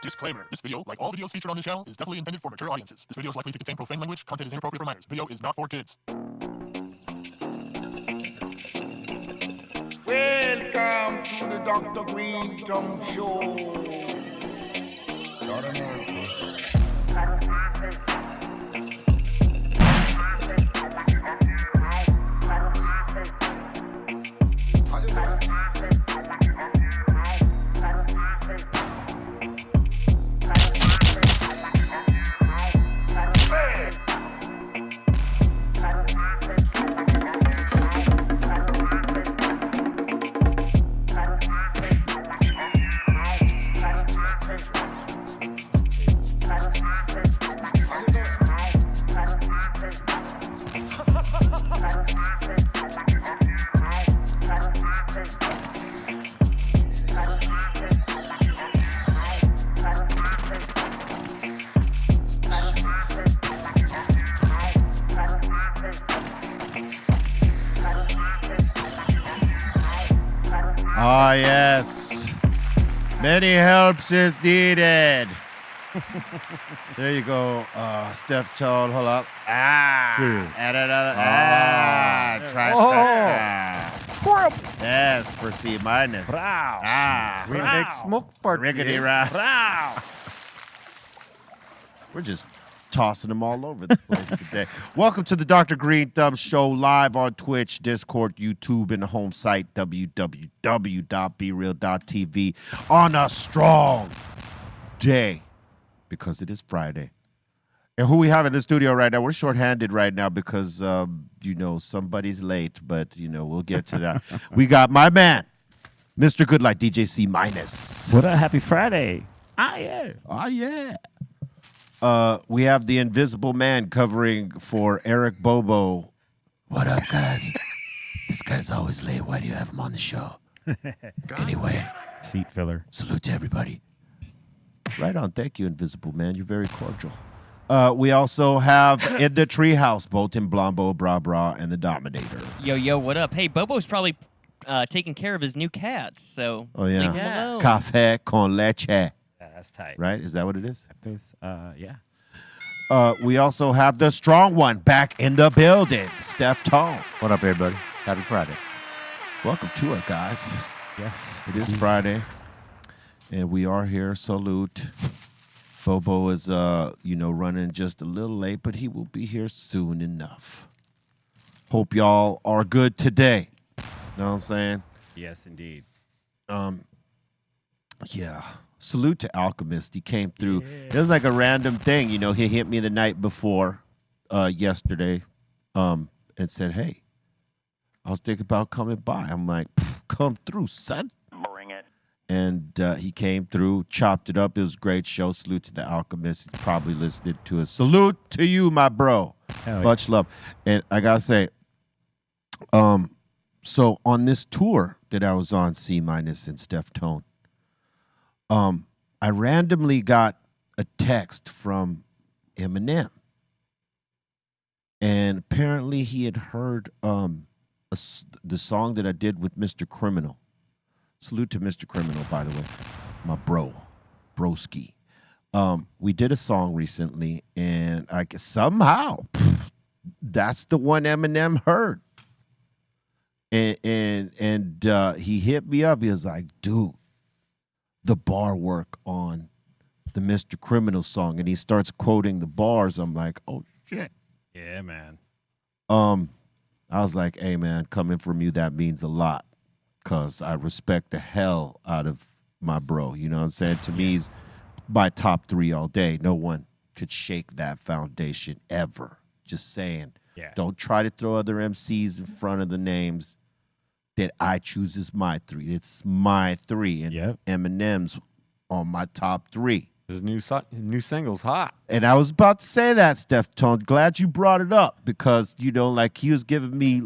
Disclaimer. This video, like all videos featured on this channel, is definitely intended for mature audiences. This video is likely to contain profane language. Content is inappropriate for minors. Video is not for kids. Welcome to the Dr. Greenthumb Show. Lord of mercy. Ah, yes. Many helps is needed. There you go. Steph told, hold up. Add another. Yes, for C minus. We make smoke part. Riggedy row. We're just tossing them all over the place today. Welcome to the Dr. Greenthumb Show, live on Twitch, Discord, YouTube, and the home site, www.brealtv, on a strong day, because it is Friday. And who we have in the studio right now, we're shorthanded right now because, somebody's late, but, we'll get to that. We got my man, Mr. Goodlight, DJ C minus. What up? Happy Friday. Yeah. We have the Invisible Man covering for Eric Bobo. What up, guys? This guy's always late. Why do you have him on the show? Anyway, Seat filler. salute to everybody. Right on. Thank you, Invisible Man. You're very cordial. We also have in the treehouse, Bolton, Blombo, Bra Bra, and the Dominator. Yo, what up? Hey, Bobo's probably taking care of his new cats, so Oh, leave him yeah. alone. Café con leche. Yeah, that's tight. Right? Is that what it is? Yeah. We also have the strong one back in the building, Steph Tone. What up, everybody? Happy Friday. Welcome to it, guys. Yes. It is Friday, and we are here. Salute. Bobo is, running just a little late, but he will be here soon enough. Hope y'all are good today. Know what I'm saying? Yes, indeed. Yeah. Salute to Alchemist. He came through. It was like a random thing. He hit me the night before yesterday and said, hey, I was thinking about coming by. I'm like, come through, son. Bring it. And he came through, chopped it up. It was a great show. Salute to the Alchemist. He probably listened to it. Salute to you, my bro. Hell yeah. Much love. And I got to say, so on this tour that I was on, C minus and Steph Tone, I randomly got a text from Eminem. And apparently he had heard the song that I did with Mr. Criminal. Salute to Mr. Criminal, by the way. My broski. We did a song recently, and I guess somehow that's the one Eminem heard. And he hit me up. He was like, dude, the bar work on the Mr. Criminal song. And he starts quoting the bars. I'm like, oh, shit. Yeah, man. I was like, hey, man, coming from you, that means a lot. Because I respect the hell out of my bro. You know what I'm saying? To me, he's my top 3 all day. No one could shake that foundation ever. Just saying. Yeah. Don't try to throw other MCs in front of the names that I choose as my 3. It's my 3. And Yep. Eminem's on my top 3. His new single's hot. And I was about to say that, Steph Tone. Glad you brought it up because, he was giving me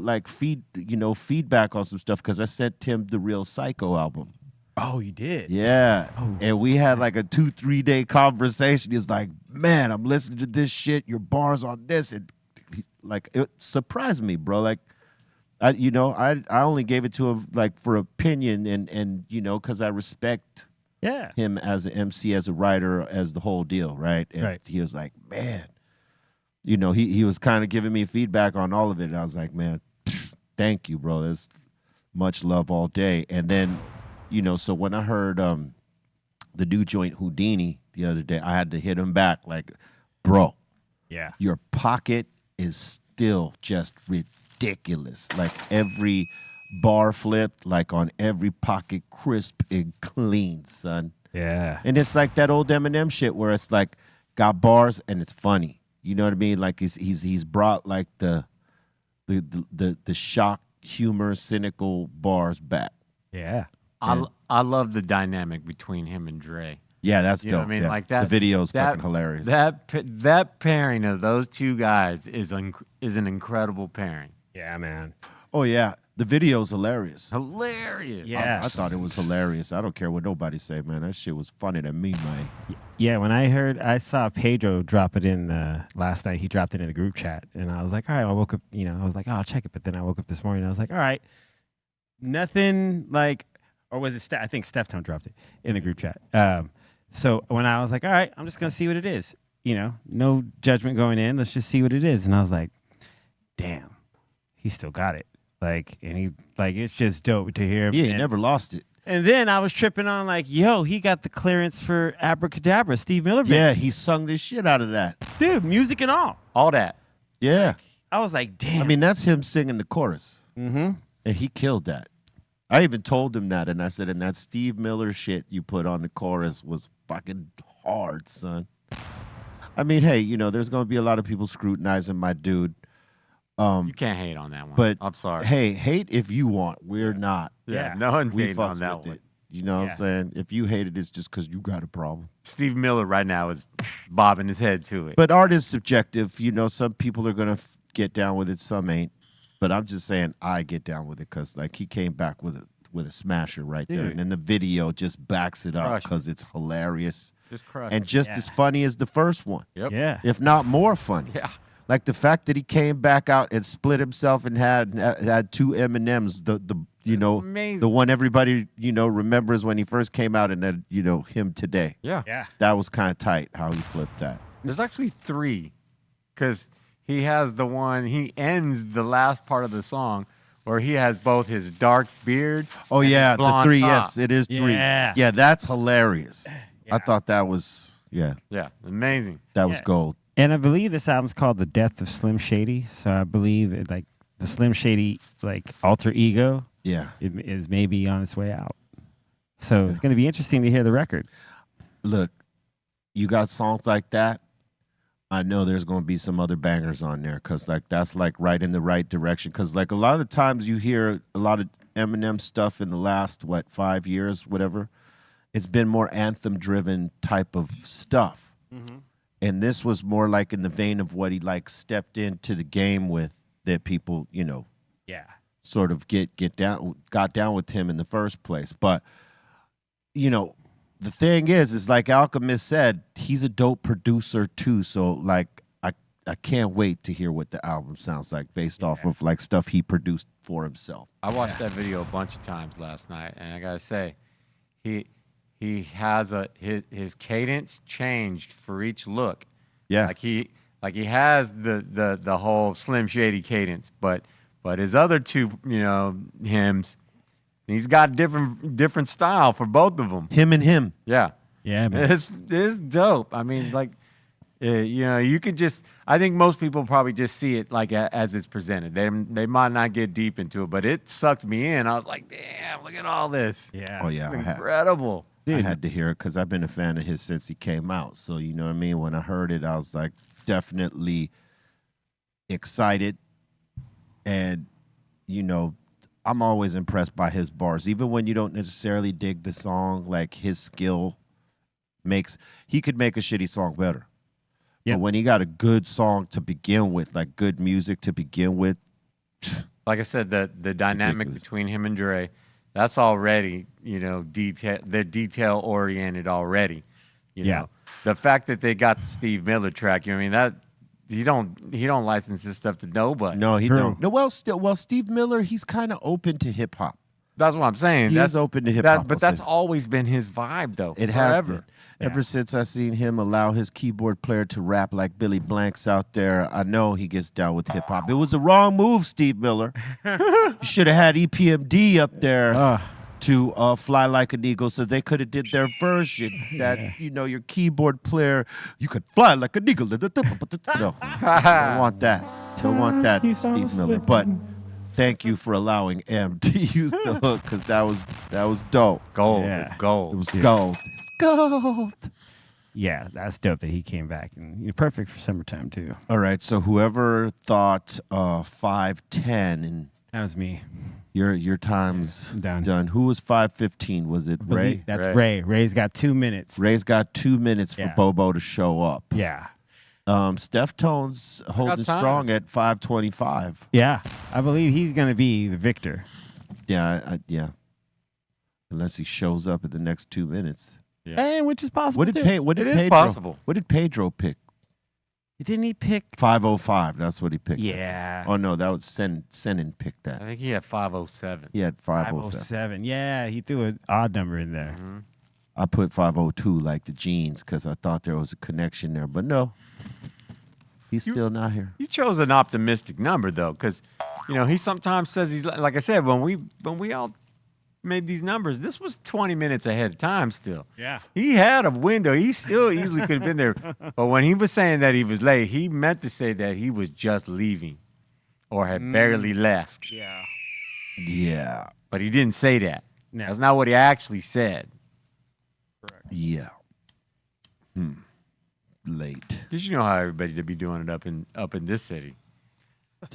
feedback on some stuff because I sent him the Real Psycho album. Oh, you did? Yeah. Oh. And we had like a 2-3 day conversation. He was like, man, I'm listening to this shit, your bars on this. And it surprised me, bro. Like, I only gave it to him like for opinion and because I respect Yeah. him as an MC, as a writer, as the whole deal, right? And Right. he was like, man, he was kind of giving me feedback on all of it. And I was like, man, thank you, bro. There's much love all day. And then, so when I heard the new joint Houdini the other day, I had to hit him back like, bro, Yeah. your pocket is still just ridiculous. Like every bar flipped, like on every pocket, crisp and clean, son. Yeah. And it's like that old Eminem shit where it's like got bars and it's funny. You know what I mean? Like he's brought like the shock, humor, cynical bars back. Yeah. I love the dynamic between him and Dre. Yeah, that's You dope. know what I mean? Yeah. Like that. The video's that- fucking hilarious. That pairing of those two guys is an incredible pairing. Yeah, man. Oh yeah, the video's hilarious. Hilarious. Yeah. I thought it was hilarious. I don't care what nobody say, man. That shit was funny to me, man. Yeah, when I saw Pedro drop it in last night, he dropped it in the group chat, and I was like, all right, I woke up, I was like, oh, I'll check it, but then I woke up this morning, and I was like, all right, nothing like, or was it I think Steph Tone dropped it in the group chat. So when I was like, all right, I'm just going to see what it is, no judgment going in, let's just see what it is. And I was like, damn, he still got it. Like, and he, like, it's just dope to hear. Yeah, he and- never lost it. And then I was tripping on like, yo, he got the clearance for Abracadabra, Steve Miller Band. Yeah, he sung the shit out of that. Dude, music and all. All that. Yeah. I was like, damn. I mean, that's him singing the chorus. Mm-hmm. And he killed that. I even told him that, and I said, and that Steve Miller shit you put on the chorus was fucking hard, son. I mean, hey, there's going to be a lot of people scrutinizing my dude. You can't hate on that one. But I'm sorry. Hey, hate if you want. We're not. yeah, yeah. no one's We hating on fucks that with one. it. You know what Yeah. I'm saying? If you hate it, it's just because you got a problem. Steve Miller right now is bobbing his head to it. But art is subjective. Some people are going to get down with it, some ain't. But I'm just saying I get down with it because, like, he came back with a smasher right there. Dude. And then the video just backs it up Crush. because it's hilarious. Just crush. And just Yeah. as funny as the first one, Yep. Yeah. if not more funny. Yeah. Like the fact that he came back out and split himself and had two Eminems, Amazing. the one everybody remembers when he first came out, and then him today. Yeah. Yeah. That was kind of tight how he flipped that. There's actually 3 because he has the one, he ends the last part of the song where he has both his dark beard. Oh and his yeah, the blonde 3. top. Yes, it is 3. Yeah. Yeah, that's hilarious. I Yeah. thought that was Yeah. Amazing. that was Yeah. gold. And I believe this album's called The Death of Slim Shady. So I believe it, like the Slim Shady alter ego Yeah. is maybe on its way out. So it's going to be interesting to hear the record. Look, you got songs like that. I know there's going to be some other bangers on there because that's right in the right direction. Because a lot of the times you hear a lot of Eminem stuff in the last 5 years, whatever. It's been more anthem-driven type of stuff. Mm-hmm. And this was more like in the vein of what he stepped into the game with, that people Yeah. sort of got down with him in the first place. But the thing is like Alchemist said, he's a dope producer too. So I can't wait to hear what the album sounds like based off of stuff he produced for himself. I watched that video a bunch of times last night, and I gotta say, he has his cadence changed for each look. Yeah. Like he has the whole Slim Shady cadence, but his other 2 hymns, he's got different style for both of them. Him and him. Yeah. Yeah, man. It's dope. I mean, you could just. I think most people probably just see it as it's presented. They might not get deep into it, but it sucked me in. I was like, damn, look at all this. Yeah. Oh yeah, It's incredible. I had to hear it because I've been a fan of his since he came out. So you know what I mean. When I heard it, I was definitely excited, and I'm always impressed by his bars, even when you don't necessarily dig the song. His skill he could make a shitty song better. Yep. But when he got a good song to begin with, good music to begin with, Like I said, the dynamic Ridiculous. between him and Dre, that's already detail. They're detail oriented already. You Yeah. know, the fact that they got the Steve Miller track. I mean that he don't license this stuff to nobody. no, he True. don't. No, well, Steve Miller, he's kind of open to hip hop. That's what I'm saying. He That's is open to hip hop. But that's always been his vibe, though. It has forever. been. Ever since I seen him allow his keyboard player to rap like Billy Blanks out there, I know he gets down with hip hop. It was the wrong move, Steve Miller. You should have had EPMD up there to Fly Like an Eagle, so they could have did their version. That your keyboard player, you could fly like an eagle. No, don't want that. Don't want that, Steve Miller. But thank you for allowing M to use the hook because that was dope. Gold. Yeah. It's gold. It was gold. Gold. Yeah, that's dope that he came back and perfect for summertime too. All right, so whoever thought 5:10 and That was me. your time's I'm done. done. Who was 5:15? Was it Ray? That's Ray. Ray's got 2 minutes. Ray's got 2 minutes for Yeah. Bobo to show up. Yeah. Steph Tone's holding time. strong at 5:25. Yeah. I believe he's gonna be the victor. Yeah, yeah. Unless he shows up in the next 2 minutes. And which is possible. What did too. What did It is Pedro? possible. What did Pedro pick? Didn't he pick? 5:05. That's what he picked. Yeah. Oh no, that was Senin picked I that. think he had 507. He had 5:07. 507. Yeah, he threw an odd number in there. I put 5:02 like the jeans because I thought there was a connection there, but no, he's still not here. You chose an optimistic number though, because he sometimes says he's like I said when we all made these numbers. This was 20 minutes ahead of time still. Yeah. He had a window. He still easily could have been there. But when he was saying that he was late, he meant to say that he was just leaving or had barely left. Yeah. Yeah, But he didn't say that. No. That's not what he actually said. yeah. Late. Because you know how everybody to be doing it up in this city.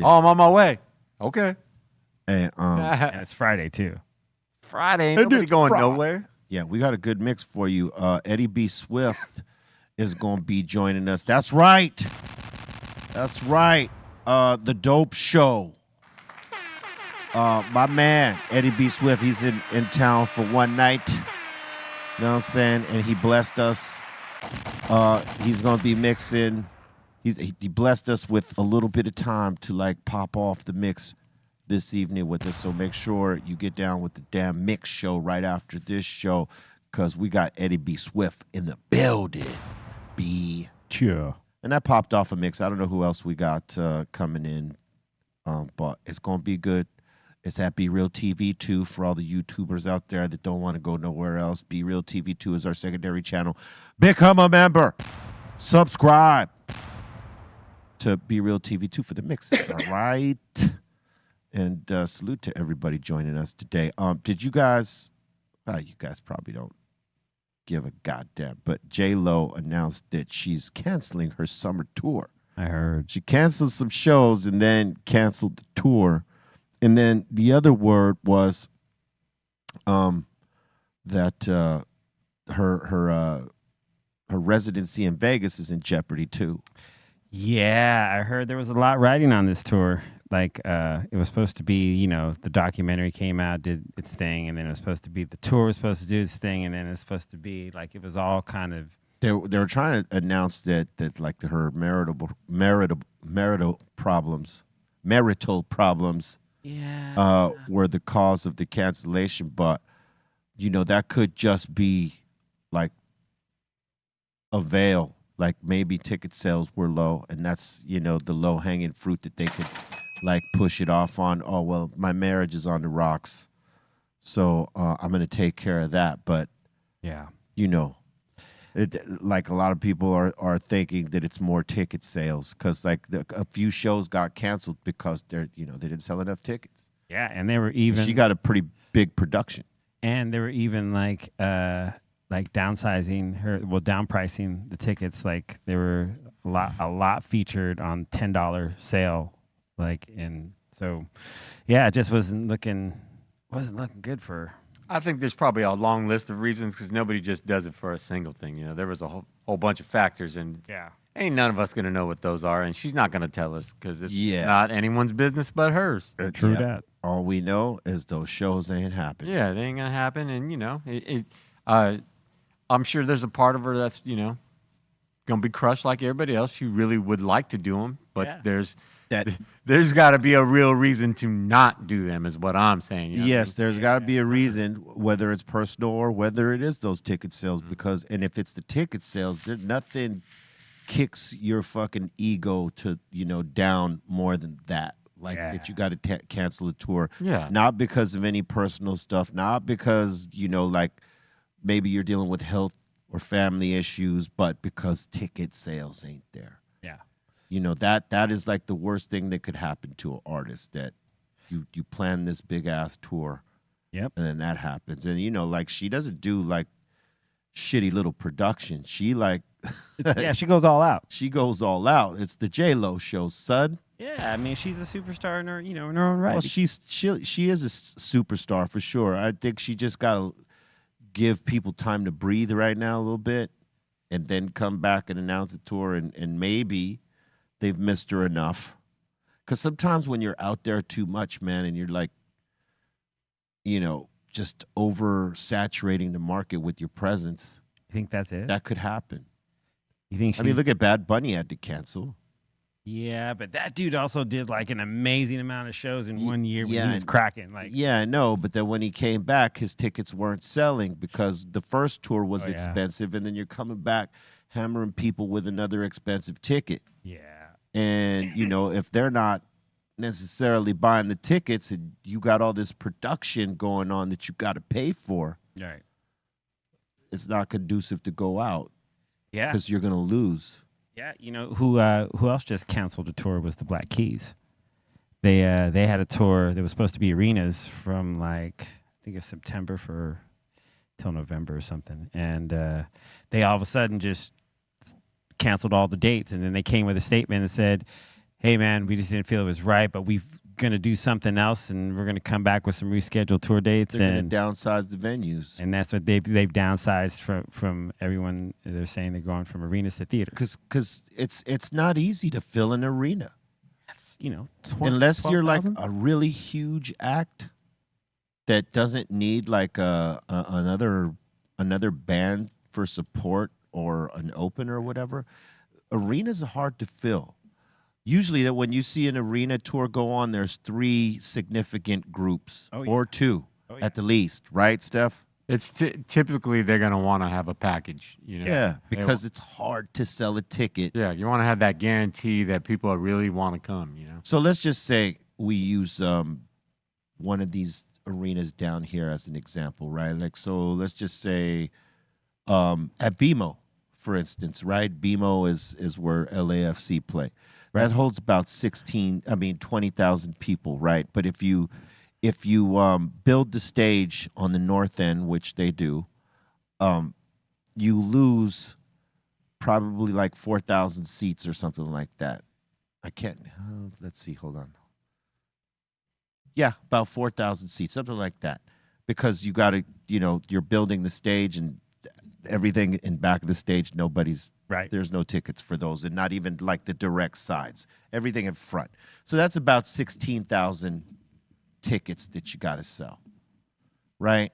Oh, I'm on my way. Okay. And And it's Friday too. Friday, ain't nobody it's going Friday. nowhere. yeah, we got a good mix for you. Eddie B. Swift is going to be joining us. That's right. That's right. The Dope Show. My man, Eddie B. Swift, he's in town for one night. You know what I'm saying? And he blessed us. He's going to be mixing. He blessed us with a little bit of time to pop off the mix this evening with us. So make sure you get down with the damn mix show right after this show because we got Eddie B. Swift in the building. B. Sure. And that popped off a mix. I don't know who else we got coming in, but it's going to be good. It's at Be Real TV 2 for all the YouTubers out there that don't want to go nowhere else. Be Real TV 2 is our secondary channel. Become a member. Subscribe to Be Real TV 2 for the mixes. All right. And salute to everybody joining us today. Did you guys? You guys probably don't give a goddamn. But J-Lo announced that she's canceling her summer tour. I heard. She canceled some shows and then canceled the tour. And then the other word was that her residency in Vegas is in jeopardy too. Yeah, I heard there was a lot riding on this tour. It was supposed to be, the documentary came out, did its thing, and then it was supposed to be the tour was supposed to do its thing, and then it's supposed to be it was all kind of. They were trying to announce that her marital problems were the cause of the cancellation, but that could just be a veil. Maybe ticket sales were low, and that's the low hanging fruit that they could push it off on. Oh well, my marriage is on the rocks, so I'm gonna take care of that. But Yeah. it, a lot of people are thinking that it's more ticket sales because a few shows got canceled because they didn't sell enough tickets. Yeah, and they were even. She got a pretty big production. And they were even downsizing downpricing the tickets. They were a lot featured on $10 sale. And so, yeah, it just wasn't looking good for her. I think there's probably a long list of reasons because nobody just does it for a single thing. There was a whole bunch of factors, and ain't none of us gonna know what those are, and she's not gonna tell us because it's not anyone's business but hers. True that. All we know is those shows ain't happening. Yeah, they ain't gonna happen, and I'm sure there's a part of her that's gonna be crushed like everybody else. She really would like to do them, but there's that There's got to be a real reason to not do them, is what I'm saying. You know what I yes, mean? there's got to be a reason, whether it's personal or whether it is those ticket sales. Because, and if it's the ticket sales, there's nothing kicks your fucking ego to down more than that. Like that you got to cancel a tour. Yeah. Not because of any personal stuff, not because like maybe you're dealing with health or family issues, but because ticket sales ain't there. Yeah. That is like the worst thing that could happen to an artist, that you plan this big ass tour. Yep. And then that happens. And like she doesn't do like shitty little production. She like Yeah, she goes all out. she goes all out. It's the J-Lo show, son. Yeah, I mean, she's a superstar in her, in her own right. Well, she is a superstar for sure. I think she just gotta give people time to breathe right now a little bit, and then come back and announce the tour. And maybe they've missed her enough. Because sometimes when you're out there too much, man, and you're like, just oversaturating the market with your presence, You think that's it? that could happen. You think? I mean, look at Bad Bunny had to cancel. Yeah, but that dude also did like an amazing amount of shows in 1 year when yeah, he was cracking. Like, Yeah, I know, but then when he came back, his tickets weren't selling because the first tour was yeah. expensive, and then you're coming back hammering people with another expensive ticket. yeah, And, if they're not necessarily buying the tickets and you got all this production going on that you got to pay for, right. it's not conducive to go out Yeah, because you're going to lose. yeah. Who else just canceled a tour was the Black Keys. They had a tour that was supposed to be arenas from like I think it's September till November or something, and they all of a sudden just canceled all the dates, and then they came with a statement and said, "Hey man, we just didn't feel it was right, but we're gonna do something else, and we're gonna come back with some rescheduled tour dates." They're going to downsize the venues. And that's what they've downsized from everyone. They're saying they're going from arenas to theaters. Because it's not easy to fill an arena. That's, 20, Unless you're like 12,000? a really huge act that doesn't need like another band for support or an opener or whatever, arenas are hard to fill. Usually that when you see an arena tour go on, there's 3 significant groups or 2 at the least, right, Steph? It's typically they're going to want to have a package, Yeah, because it's hard to sell a ticket. Yeah, you want to have that guarantee that people really want to come, So let's just say we use one of these arenas down here as an example, right? Like, so let's just say at BMO, for instance, right? BMO is where LAFC play. That holds about 20,000 people, right? But if you build the stage on the north end, which they do, you lose probably like 4,000 seats or something like that. I can't. Let's see. Hold on. Yeah, about 4,000 seats, something like that, because you got to, you're building the stage and everything in back of the stage. Right. There's no tickets for those, and not even like the direct sides. Everything in front. So that's about 16,000 tickets that you got to sell, right?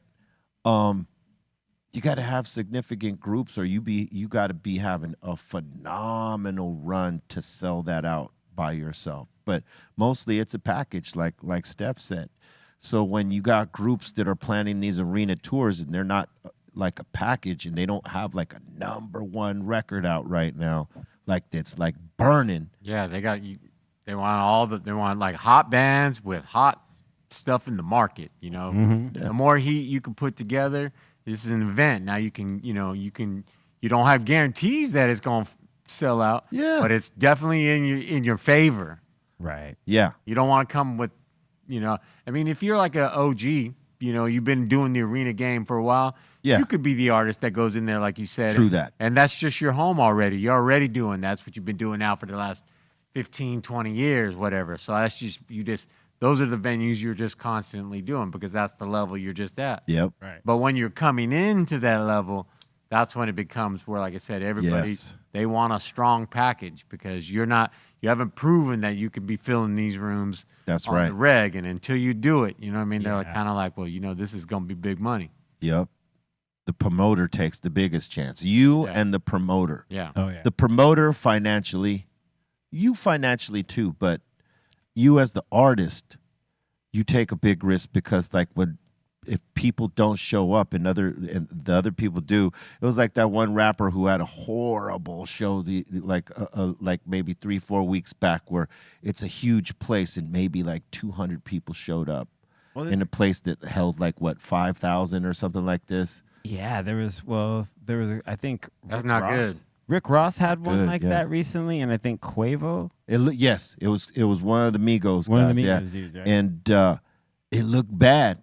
You got to have significant groups, or you got to be having a phenomenal run to sell that out by yourself. But mostly it's a package, like Steph said. So when you got groups that are planning these arena tours and they're not like a package, and they don't have like a #1 record out right now, like that's like burning. Yeah, they got you. They want like hot bands with hot stuff in the market. The more heat you can put together, this is an event. Now you don't have guarantees that it's going to sell out. Yeah. But it's definitely in your favor. Right. Yeah. You don't want to come with, I mean, if you're like a OG, you've been doing the arena game for a while. Yeah. You could be the artist that goes in there, like you said. True that. And that's just your home already. You're already doing that's what you've been doing now for the last 15, 20 years, whatever. So that's those are the venues you're just constantly doing because that's the level you're just at. Yep. Right. But when you're coming into that level, that's when it becomes where, like I said, everybody, Yes. they want a strong package because you haven't proven that you can be filling these rooms That's on right. the reg. And until you do it, they're like, Yeah. kind of like, well, this is going to be big money. Yep. The promoter takes the biggest chance. You Yeah. and the promoter. Yeah. Oh yeah. The promoter financially, you financially too, but you as the artist, you take a big risk because like if people don't show up and the other people do, it was like that one rapper who had a horrible show like maybe 3-4 weeks back where it's a huge place and maybe like 200 people showed up in a place that held like what 5,000 or something like this. Yeah, there was I think That's Rick not Ross. Good. Rick Ross had one Good, like yeah. that recently, and I think Quavo. Yes, it was one of the Migos One guys, of the yeah. Migos dudes, right? And it looked bad.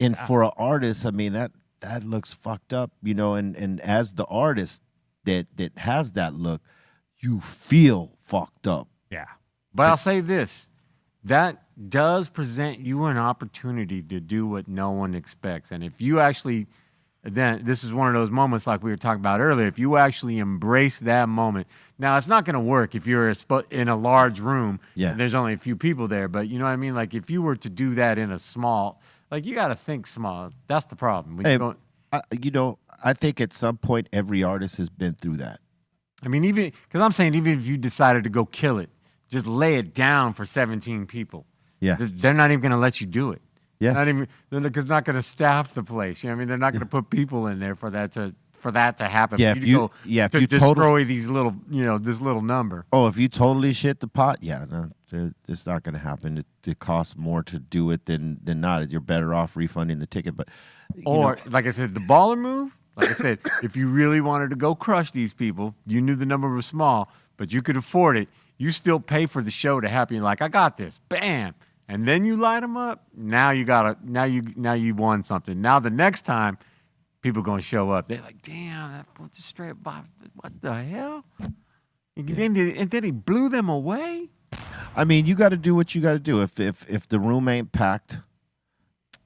And for an artist, I mean that looks fucked up, you know, and as the artist that has that look, you feel fucked up. Yeah. But I'll say this. That does present you an opportunity to do what no one expects. And if you actually, then this is one of those moments like we were talking about earlier, if you actually embrace that moment. Now, it's not going to work if you're in a large room Yeah. and there's only a few people there. But you know what I mean? Like if you were to do that in a small, like you got to think small. That's the problem. When Hey, you don't, you know, I think at some point every artist has been through that. I mean, even because I'm saying even if you decided to go kill it, just lay it down for 17 people. Yeah. They're not even going to let you do it. Yeah. Not even because not going to staff the place. You know what I mean? They're not going to put people in there for that to happen. Yeah, For if to you- go yeah, if to you destroy these little, this little number. Oh, if you totally shit the pot, yeah, no, it's not going to happen. It costs more to do it than not. You're better off refunding the ticket. But Or like I said, the baller move. Like I said, if you really wanted to go crush these people, you knew the number was small, but you could afford it. You still pay for the show to happen. You're like, I got this, bam, and then you light them up. Now you won something. Now the next time, people gonna show up. They're like, damn, that was just straight by. What the hell? And then he blew them away. I mean, you got to do what you got to do. If the room ain't packed,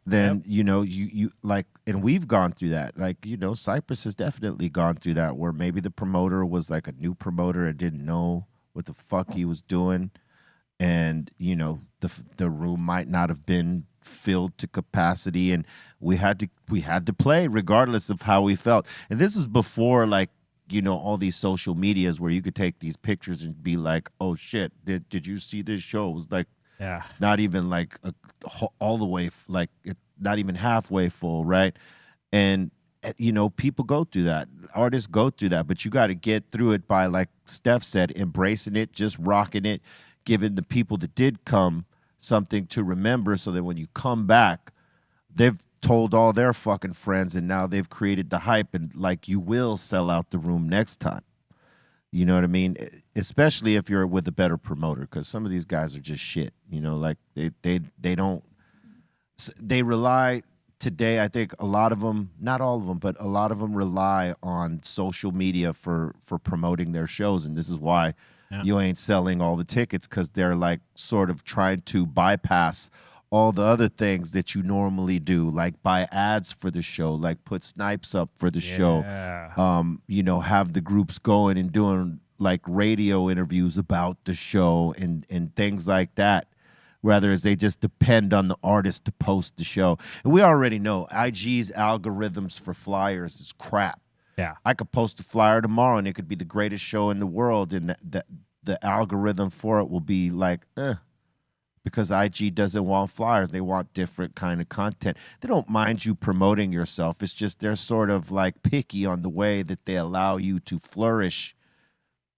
then you know you like, and we've gone through that. Like, you know, Cypress has definitely gone through that where maybe the promoter was like a new promoter and didn't know what the fuck he was doing, and you know the room might not have been filled to capacity, and we had to play regardless of how we felt. And this is before like, you know, all these social medias where you could take these pictures and be like, oh shit, did you see this show? It was like not even like all the way like not even halfway full, right? And you know, people go through that. Artists go through that, but you got to get through it by, like Steph said, embracing it, just rocking it, giving the people that did come something to remember so that when you come back, they've told all their fucking friends and now they've created the hype and like you will sell out the room next time. You know what I mean? Especially if you're with a better promoter, because some of these guys are just shit. You know, like they rely today. I think a lot of them, not all of them, but a lot of them rely on social media for promoting their shows, and this is why you ain't selling all the tickets, because they're like sort of trying to bypass all the other things that you normally do, like buy ads for the show, like put snipes up for the show, you know, have the groups going and doing like radio interviews about the show and things like that, rather as they just depend on the artist to post the show. And we already know IG's algorithms for flyers is crap. Yeah. I could post a flyer tomorrow and it could be the greatest show in the world, and the algorithm for it will be like, because IG doesn't want flyers. They want different kind of content. They don't mind you promoting yourself. It's just they're sort of like picky on the way that they allow you to flourish,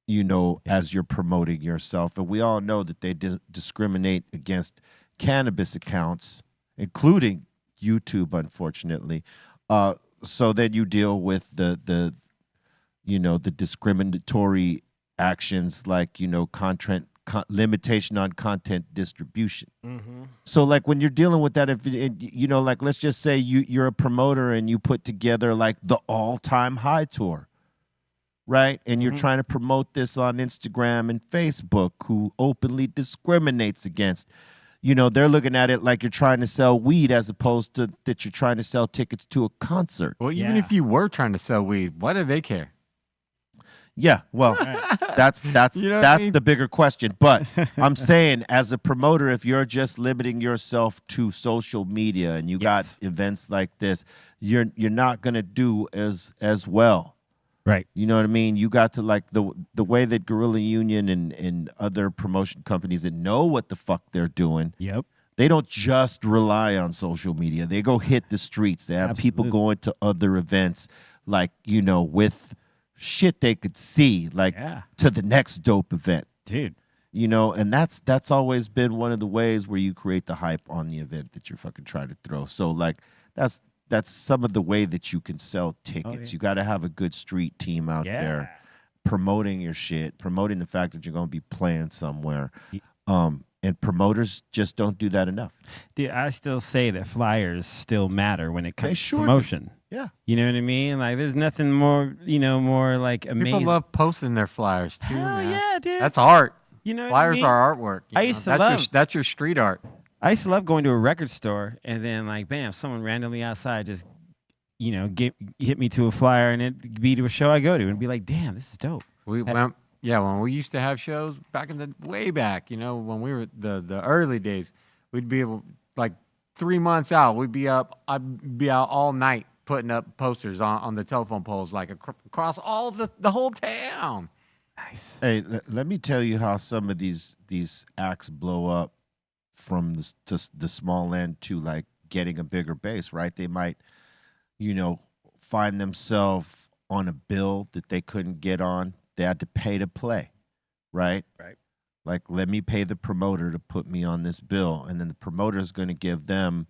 you know, as you're promoting yourself. And we all know that they discriminate against cannabis accounts, including YouTube, unfortunately. So then you deal with the you know, the discriminatory actions like, you know, limitation on content distribution. So like when you're dealing with that, if you know, like let's just say you're a promoter and you put together like the all-time high tour, right? And you're trying to promote this on Instagram and Facebook, who openly discriminates against, you know, they're looking at it like you're trying to sell weed as opposed to that you're trying to sell tickets to a concert. Well, even if you were trying to sell weed, why do they care? Yeah, well, that's You know what I that's mean? the bigger question. But I'm saying, as a promoter, if you're just limiting yourself to social media and you got events like this, you're not gonna do as well. Right. You know what I mean? You got to like the way that Guerrilla Union and other promotion companies that know what the fuck they're doing. Yep. They don't just rely on social media. They go hit the streets. They have people Absolutely. going to other events, like, you know, with shit they could see, like Yeah. to the next dope event. Dude. You know, and that's always been one of the ways where you create the hype on the event that you're fucking trying to throw. So like that's some of the way that you can sell tickets. yeah. You got to have a good street team out Yeah. there promoting your shit, promoting the fact that you're going to be playing somewhere. And promoters just don't do that enough. Dude, I still say that flyers still matter when it comes sure to do. promotion. Yeah. You know what I mean? Like, there's nothing more, more like amazing. People love posting their flyers too, Hell man. yeah, dude. That's art. You know what I Flyers mean? are artwork. I used to that's love- that's your street art. I used to love going to a record store and then, like, bam, someone randomly outside just, hit me to a flyer and it'd be to a show I go to and be like, damn, this is dope. When we used to have shows back in the way back, when we were the early days, we'd be able, like 3 months out, I'd be out all night putting up posters on the telephone poles, like across all of the whole town. Nice. Hey, let me tell you how some of these acts blow up from the small end to like getting a bigger base, right? They might, find themselves on a bill that they couldn't get on. They had to pay to play, right? Right. Like, let me pay the promoter to put me on this bill. And then the promoter is going to give them,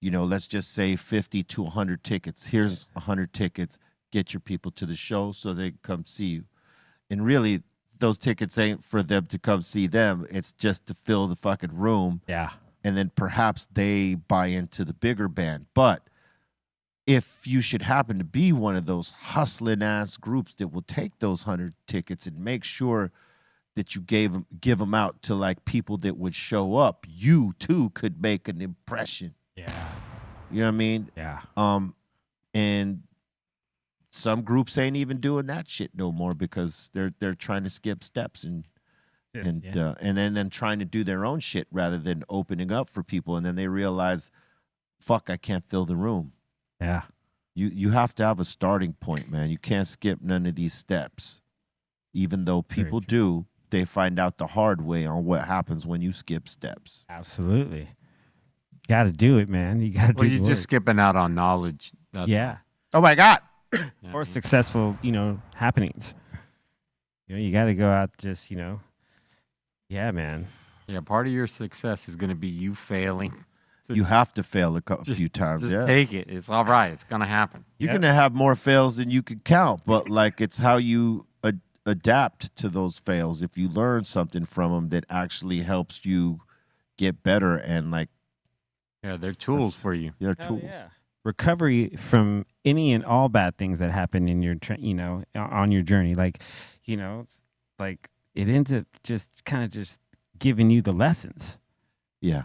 let's just say 50 to 100 tickets. Here's 100 tickets. Get your people to the show so they can come see you. And really, those tickets ain't for them to come see them. It's just to fill the fucking room. Yeah. And then perhaps they buy into the bigger band. But if you should happen to be one of those hustling ass groups that will take those 100 tickets and make sure that you give them out to like people that would show up, you too could make an impression. Yeah. You know what I mean? Yeah. And some groups ain't even doing that shit no more because they're trying to skip steps and then trying to do their own shit rather than opening up for people, and then they realize, fuck, I can't fill the room. Yeah. You have to have a starting point, man. You can't skip none of these steps. Even though people do, they find out the hard way on what happens when you skip steps. Absolutely. Got to do it, man. You got to do Well, the you're work. just skipping out on knowledge. Yeah. Oh my God. Yeah. Or successful, happenings. You got to go out just, yeah, man. Yeah, part of your success is going to be you failing. You have to fail a few times. Just Yeah. take it. It's all right. It's going to happen. You're going to have more fails than you can count, but like it's how you adapt to those fails. If you learn something from them that actually helps you get better and like Yeah, they're tools for you. they're tools. Recovery from any and all bad things that happen in your, on your journey. Like, like it ends up just kind of just giving you the lessons. Yeah.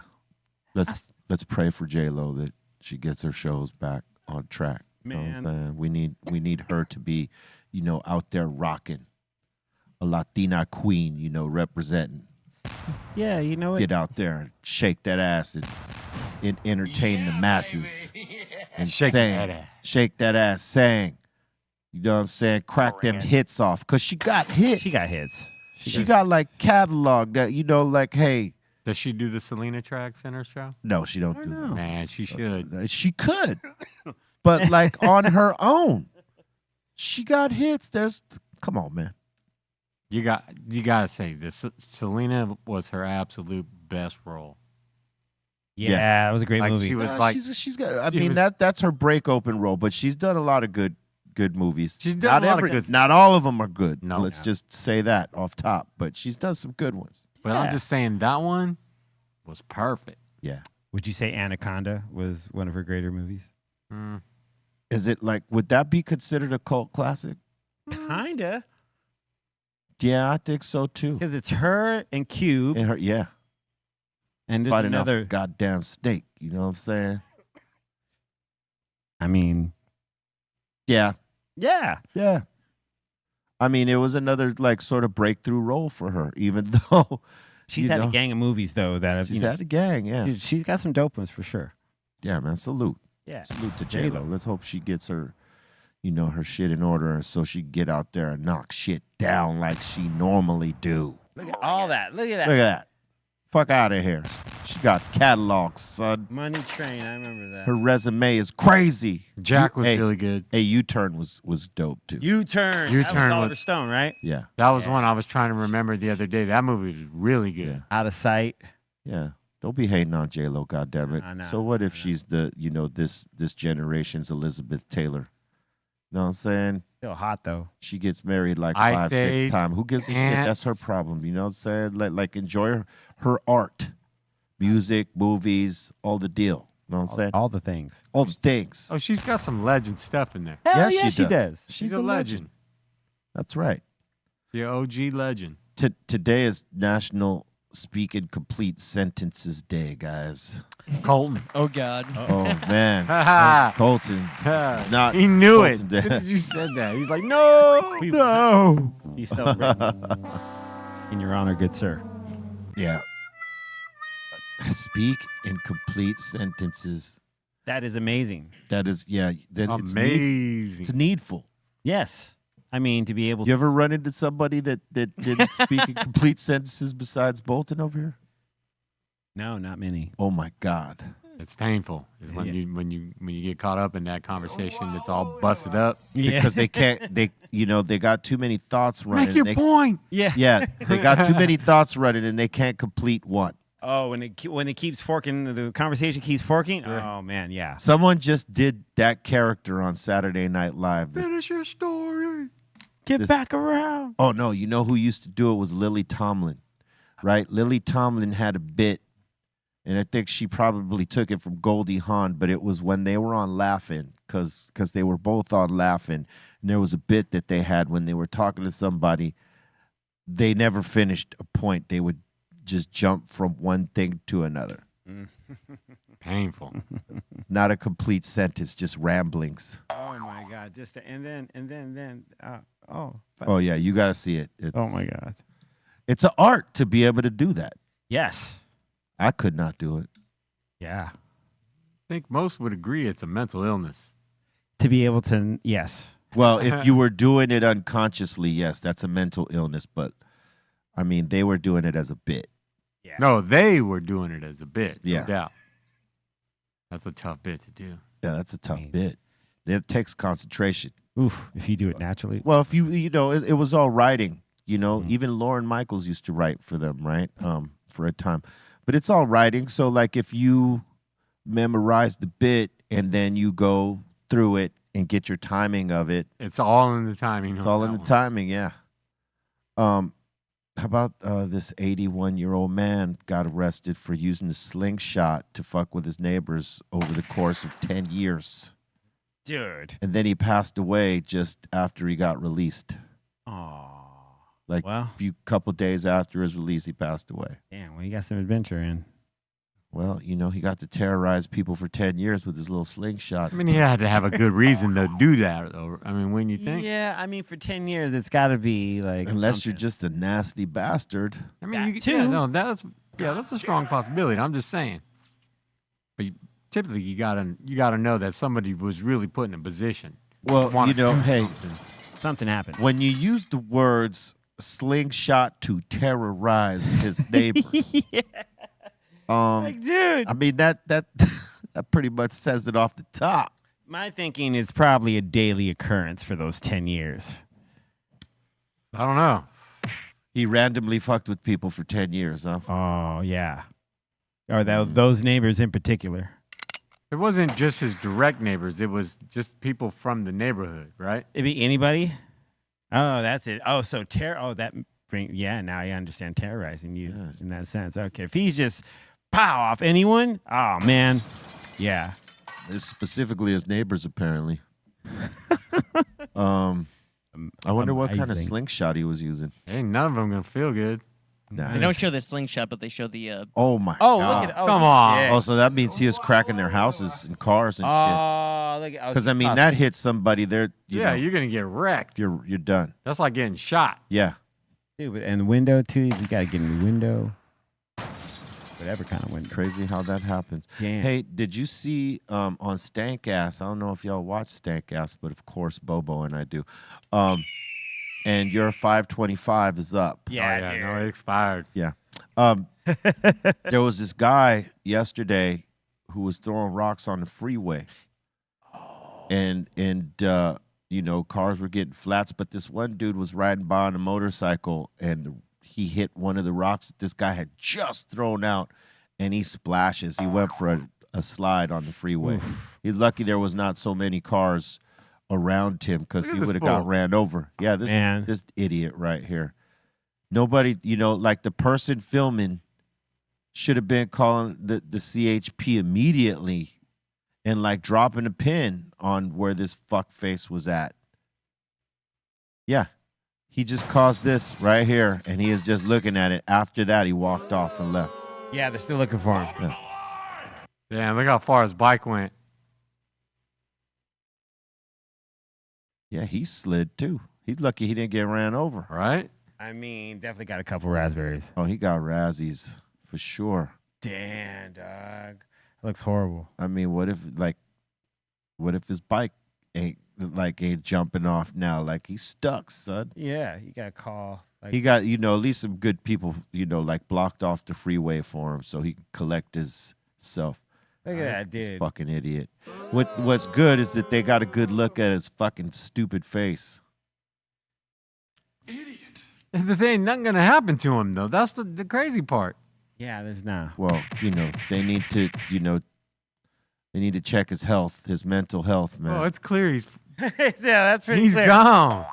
Let's pray for J-Lo that she gets her shows back on track. You know what I'm saying? We need her to be, out there rocking. A Latina queen, representing. Yeah, you know what? Get out there and shake that ass and entertain the masses. And Shake sing. that ass. Shake that ass, sang. You know what I'm saying? Crack them hits off. Because she got hits. She got hits. She got like catalog that, like, hey. Does she do the Selena tracks in her show? No, she don't do that. Man, she should. She could. But like on her own. She got hits. Come on, man. You got to say this. Selena was her absolute best role. Yeah, that was a great Like, movie. she was like, she's got. That's her break open role. But she's done a lot of good movies. She's done a lot of good- Not all of them are good. No. Let's just say that off top. But she's done some good ones. but I'm just saying that one was perfect. Yeah. Would you say Anaconda was one of her greater movies? Mm. Is it like? Would that be considered a cult classic? Kinda. Yeah, I think so too. Because it's her and Cube, And her, yeah. and there's Fighting another. off a goddamn snake. You know what I'm saying? I mean, Yeah. yeah. Yeah. I mean, it was another like sort of breakthrough role for her, even though She's you had know, a gang of movies though that have. She's had a gang, yeah. Dude, she's got some dope ones for sure. Yeah, man. Salute. Yeah. Salute to J-Lo. J-Lo. Let's hope she gets her, you know, her shit in order so she can get out there and knock shit down like she normally do. Look at all that. Look at that. Look at that. Fuck out of here. She got catalogs, son. Money Train. I remember that. Her resume is crazy. Jack was Hey, really good. Hey, U-Turn was dope too. U-Turn. U-Turn That was Oliver was- Stone, right? Yeah, That was one I was trying to remember the other day. That movie was really good. Yeah. Out of Sight. yeah. Don't be hating on J-Lo, goddammit. I know, So what if I know. she's the, you know, this generation's Elizabeth Taylor? Know what I'm saying? Still hot though. She gets married like I 5, 6 say times. Who gives a shit? That's her ants. problem. You know what I'm saying? Like enjoy her art, music, movies, all the deal. Know what I'm saying? All the things. All the things. Oh, she's got some legend stuff in there. Hell Yes, yeah, she she does. She's a legend. That's right. The OG legend. Today is National Speak in Complete Sentences Day, guys. Colton. Oh God. Oh man, Ha Colton. It's not. He knew it. Colton Day. As soon as you said that, he's like, no. No. He's celebrating. In your honor, good sir. Yeah. Speak in complete sentences. That is amazing. That is, yeah. That it's Amazing. needful. Yes. I mean, to be able You to. ever run into somebody that didn't speak in complete sentences besides Bolton over here? No, not many. Oh my God. It's painful. It's when Yeah. when you get caught up in that conversation that's all busted up. Yeah. Because they can't. They got too many thoughts running. Make your They- point. Yeah. Yeah, they got too many thoughts running and they can't complete one. Oh, when it keeps forking, the conversation keeps forking. Oh man, yeah. Someone just did that character on Saturday Night Live. Finish your story. Get This- back around. Oh no, you know who used to do it was Lily Tomlin, right? Lily Tomlin had a bit, and I think she probably took it from Goldie Hawn, but it was when they were on Laughing, because they were both on Laughing, and there was a bit that they had when they were talking to somebody. They never finished a point. They would just jump from one thing to another. Painful. Not a complete sentence, just ramblings. Oh my God. Just and then. Oh yeah, you got to see it. It's, Oh my God. It's an art to be able to do that. Yes. I could not do it. Yeah. I think most would agree it's a mental illness. To be able to. Yes. Well, if you were doing it unconsciously, yes, that's a mental illness. But I mean, they were doing it as a bit. Yeah. No, they were doing it as a bit. Yeah. No doubt. That's a tough bit to do. Yeah, that's a tough Dang. bit. It takes concentration. Oof. If you do it naturally. Well, if you know, it was all writing. You know, Mhm. even Lauren Michaels used to write for them, right? For a time, but it's all writing. So, like, if you memorize the bit and then you go through it and get your timing of it, It's all in the timing. it's all in the timing. Yeah. How about this 81-year-old man got arrested for using a slingshot to fuck with his neighbors over the course of 10 years. Dude. And then he passed away just after he got released. Oh. Like Well. a couple days after his release, he passed away. Damn. Well, you got some adventure in. Well, you know, he got to terrorize people for 10 years with his little slingshot. I mean, he had to have a good reason to do that, though. I mean, when you think. Yeah. I mean, for 10 years, it's got to be like. Unless you're something. just a nasty bastard. I mean, That yeah, too. no, that's a strong possibility. I'm just saying. But typically, you gotta know that somebody was really put in a position. Well, Wanna you know, do hey, something. Something happened. when you use the words slingshot to terrorize his neighbor, yeah. Like, dude. I mean, that that pretty much says it off the top. My thinking is probably a daily occurrence for those 10 years. I don't know. He randomly fucked with people for 10 years, huh? Oh, yeah. Or those neighbors in particular. It wasn't just his direct neighbors. It was just people from the neighborhood, right? It'd be anybody? Oh, that's it. Oh, so yeah, now I understand terrorizing you Yes. in that sense. Okay, if he's just pow off anyone, oh, man. Yeah. It's specifically his neighbors, apparently. I wonder what kind of Amazing. slingshot he was using. Ain't none of them gonna feel good. Nah. They don't show the slingshot, but they show the. Oh my Oh, God. look at Come on. Yeah. Oh, so that means he was cracking their houses and cars and shit. Oh, look at Because I mean, that hits somebody. There, Yeah, know, you're gonna get wrecked. you're done. That's like getting shot. Yeah. Dude, and the window, too. You got to get in the window. whatever kind of window. Crazy how that happens. Yeah. Hey, did you see on Stank Ass? I don't know if y'all watch Stank Ass, but of course Bobo and I do. And your 525 is up. Yeah, Oh, no, it expired. Yeah. There was this guy yesterday who was throwing rocks on the freeway. And you know, cars were getting flats, but this one dude was riding by on a motorcycle and he hit one of the rocks that this guy had just thrown out and he splashes. He went for a slide on the freeway. He's lucky there was not so many cars around him because he would have got ran over. Yeah, this idiot right here. Nobody, you know, like the person filming should have been calling the CHP immediately and like dropping a pin on where this fuck face was at. Yeah. He just caused this right here and he is just looking at it. After that, he walked off and left. Yeah, they're still looking for him. Yeah. Damn, look how far his bike went. Yeah, he slid too. He's lucky he didn't get ran over. Right? I mean, definitely got a couple raspberries. Oh, he got razzies for sure. Damn, dog. Looks horrible. I mean, what if his bike ain't jumping off now? Like he's stuck, son. Yeah, you got to call. Like, He got, you know, at least some good people, you know, like blocked off the freeway for him so he can collect his self. look at that This dude. fucking idiot. What's good is that they got a good look at his fucking stupid face. And the thing, nothing gonna happen to him though. That's the crazy part. Yeah, there's not. Well, you know, they need to check his health, his mental health, man. Oh, it's clear he's Yeah, that's pretty he's clear. gone.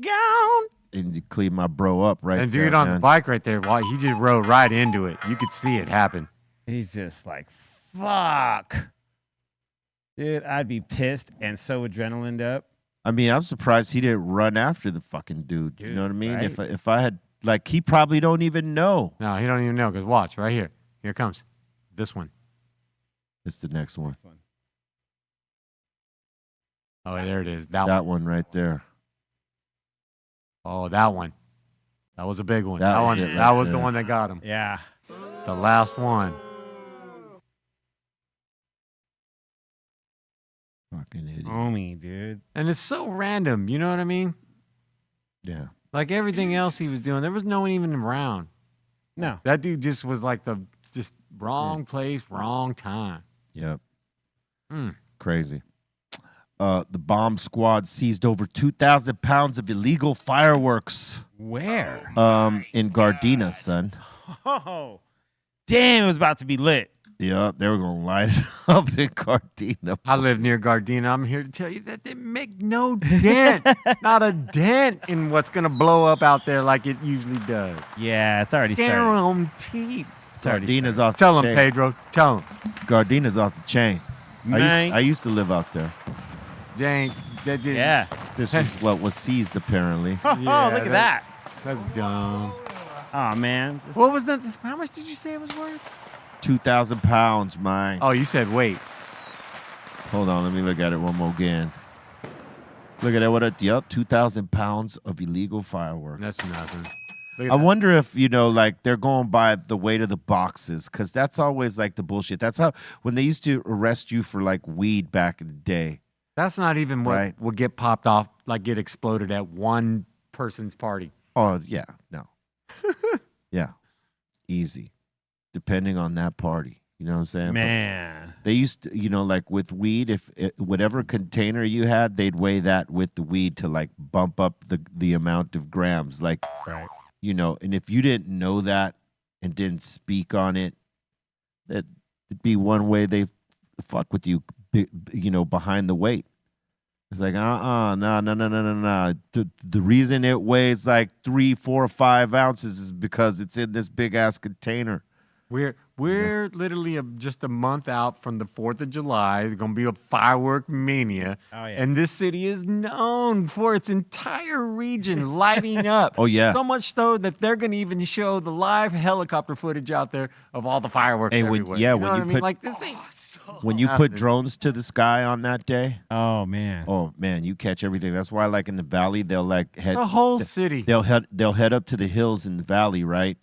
Gone. And you clean my bro up right And there, dude on the man. bike right there, he just rode right into it. You could see it happen. He's just like, fuck. Dude, I'd be pissed and so adrenalined up. I mean, I'm surprised he didn't run after the fucking dude. You know what I mean? Right? If I had, like, he probably don't even know. No, he don't even know because watch right here. Here it comes. This one. It's the next one. Oh, there it is. That That one. one right there. Oh, that one. That was a big one. That That was one. it right That was the there. one that got him. Yeah. The last one. Fucking idiot. Homie, dude. And it's so random. You know what I mean? Yeah. Like everything else he was doing, there was no one even around. No. That dude just was like the just wrong place, wrong time. Yep. Mm. Crazy. The bomb squad seized over 2,000 pounds of illegal fireworks Where? in Gardena, son. Oh. Damn, it was about to be lit. Yeah, they were going to light it up in Gardena. I live near Gardena. I'm here to tell you that they make no dent, not a dent in what's going to blow up out there like it usually does. Yeah, it's already started. Guaranteed. It's already Gardena's off Tell the him, chain. Pedro. Tell him. Gardena's off the chain. Man. I used to live out there. They ain't. They didn't. Yeah. This was what was seized, apparently. Oh, Yeah, look at that. That's dumb. Oh, man. Just- What was the? How much did you say it was worth? 2,000 pounds, man. Oh, you said wait. Hold on, let me look at it one more again. Look at that. What? Yep, 2,000 pounds of illegal fireworks. That's nothing. Look at I that. wonder if, you know, like they're going by the weight of the boxes, because that's always like the bullshit. That's how, when they used to arrest you for like weed back in the day. That's not even what Right. would get popped off, like get exploded at one person's party. Oh, yeah, no. Yeah, easy. Depending on that party. You know what I'm saying? But Man. they used to, you know, like with weed, if whatever container you had, they'd weigh that with the weed to like bump up the amount of grams. Like, Right. you know, and if you didn't know that and didn't speak on it, that'd be one way they fuck with you, you know, behind the weight. It's like, no. The reason it weighs like 3, 4, 5 ounces is because it's in this big ass container. We're literally just a month out from the 4th of July. It's going to be a firework mania. Oh, yeah. And this city is known for its entire region lighting up. Oh, yeah. So much so that they're going to even show the live helicopter footage out there of all the fireworks Hey, when- everywhere. yeah, you know when what you I mean? put- Like, this ain't... When you put drones to the sky on that day, Oh, man. oh man, you catch everything. That's why, like in the valley, they'll like head The whole city. they'll head up to the hills in the valley, right?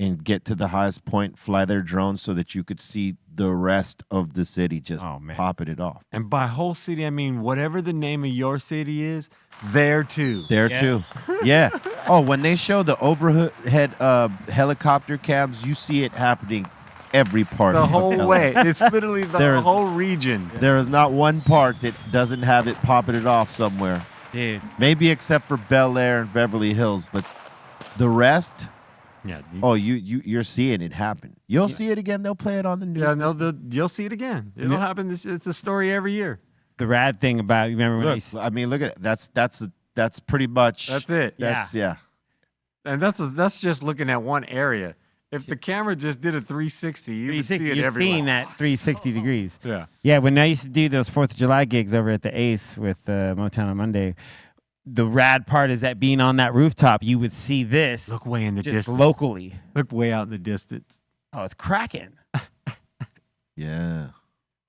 and get to the highest point, fly their drones so that you could see the rest of the city just popping it off. And by whole city, I mean whatever the name of your city is, there too. There too. Yeah. Oh, when they show the overhead helicopter cams, you see it happening every part. The of whole LA. way. It's literally the There's- whole region. There is not one part that doesn't have it popping it off somewhere. Dude. Maybe except for Bel Air and Beverly Hills, but the rest, Yeah. you're seeing it happen. You'll see it again. They'll play it on the news. Yeah, no, you'll see it again. It'll happen. It's a story every year. The rad thing about, you remember when Look, I mean, look at that's pretty much. That's it. That's yeah. And that's just looking at one area. If the camera just did a 360, you would see it you're everywhere. seeing that 360 degrees. Yeah. Yeah, when I used to do those 4th of July gigs over at the Ace with Motown on Monday, the rad part is that being on that rooftop, you would see this Look way in the just distance. locally. Look way out in the distance. Oh, it's cracking. Yeah.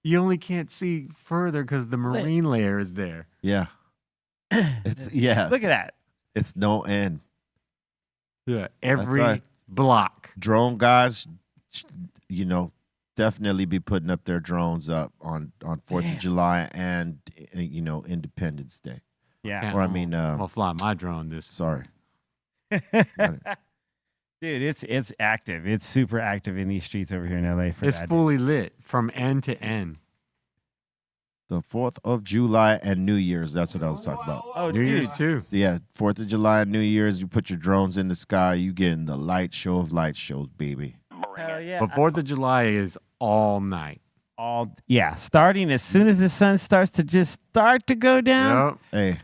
You only can't see further because the marine layer is there. Yeah. It's Look at that. It's no end. Yeah. Every right. block. Drone guys, definitely be putting up their drones up on 4th of July and Independence Day. Yeah. Or I mean, I'm gonna fly my drone this. sorry. Dude, it's active. It's super active in these streets over here in LA for It's that. fully lit from end to end. The 4th of July and New Year's. That's what I was talking about. Oh, New Year's too. Yeah, 4th of July and New Year's, you put your drones in the sky, you getting the light show of light shows, baby. Hell yeah. But 4th of July is all night. Starting as soon as the sun starts to go down. Yep. Hey,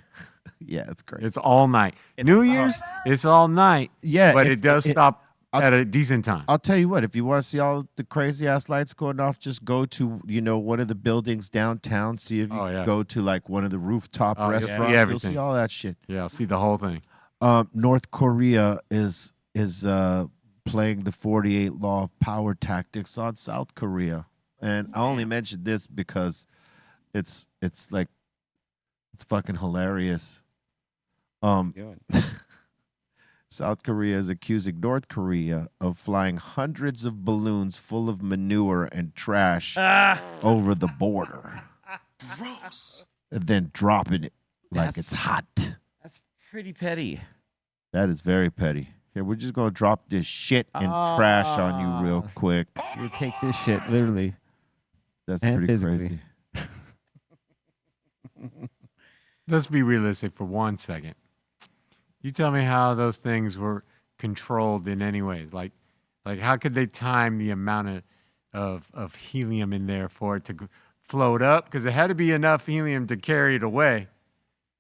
yeah, it's great. It's all night. New Year's, it's all night. Yeah, But it does stop I'll- at a decent time. I'll tell you what, if you want to see all the crazy ass lights going off, just go to, one of the buildings downtown, see if you can go to like one of the rooftop Oh, you'll see restaurants. You'll everything. see all that shit. Yeah, I'll see the whole thing. North Korea is playing the 48 law of power tactics on South Korea. And I only mentioned this because it's fucking hilarious. South Korea is accusing North Korea of flying hundreds of balloons full of manure and trash over the border. Gross. And then dropping it like it's hot. That's pretty petty. That is very petty. Here, we're just going to drop this shit and trash on you real quick. You take this shit literally. That's And pretty physically. crazy. Let's be realistic for 1 second. You tell me how those things were controlled in any ways. Like how could they time the amount of helium in there for it to float up? Because it had to be enough helium to carry it away.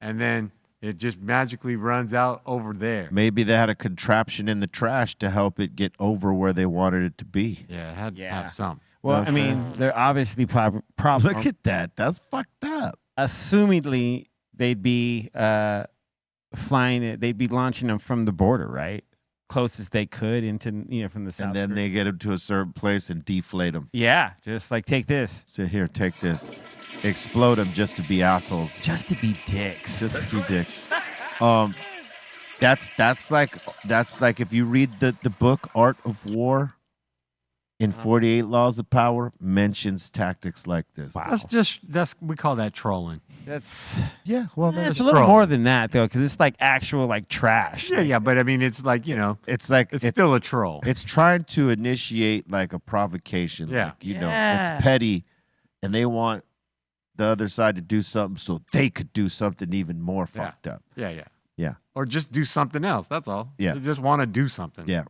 And then it just magically runs out over there. Maybe they had a contraption in the trash to help it get over where they wanted it to be. Yeah, it had to have something. Well, I mean, they're obviously probably Look at that. That's fucked up. assumedly they'd be flying it. They'd be launching them from the border, right? Closest they could into, from the south. And then they get them to a certain place and deflate them. Yeah, just like take this. So here, take this. Explode them just to be assholes. Just to be dicks. Just to be dicks. That's like if you read the book Art of War in 48 Laws of Power, mentions tactics like this. Wow. We call that trolling. That's Well, it's a little more than that though, because it's like actual like trash. Yeah, but I mean, it's like it's still a troll. It's trying to initiate like a provocation. Yeah. Like, it's petty, and they want the other side to do something so they could do something even more fucked up. Yeah. Yeah. Or just do something else. That's all. Yeah. They just want to do something. Yeah.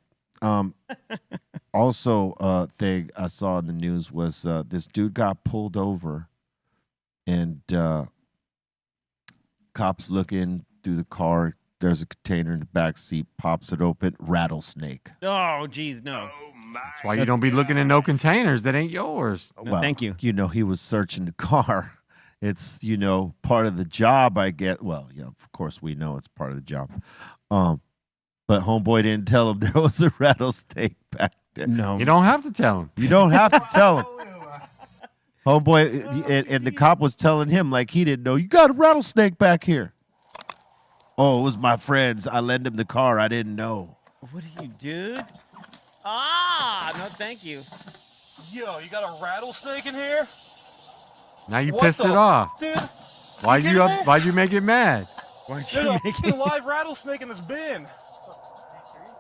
Also, thing I saw in the news was this dude got pulled over, and cops looking through the car. There's a container in the back seat. Pops it open. Rattlesnake. Oh, geez, no. That's why you don't be looking in no containers that ain't yours. No, thank you. He was searching the car. It's, part of the job, I get. Well, yeah, of course we know it's part of the job. But homeboy didn't tell him there was a rattlesnake back there. No. You don't have to tell him. You don't have to tell him. Homeboy, and the cop was telling him like he didn't know. You got a rattlesnake back here. Oh, it was my friend's. I lent him the car. I didn't know. What are you, dude? Ah, no, thank you. Yo, you got a rattlesnake in here? Now you What pissed the- it off. Dude, Why'd kidding me? why'd you make it mad? Why'd there's you a make fucking it? live rattlesnake in this bin.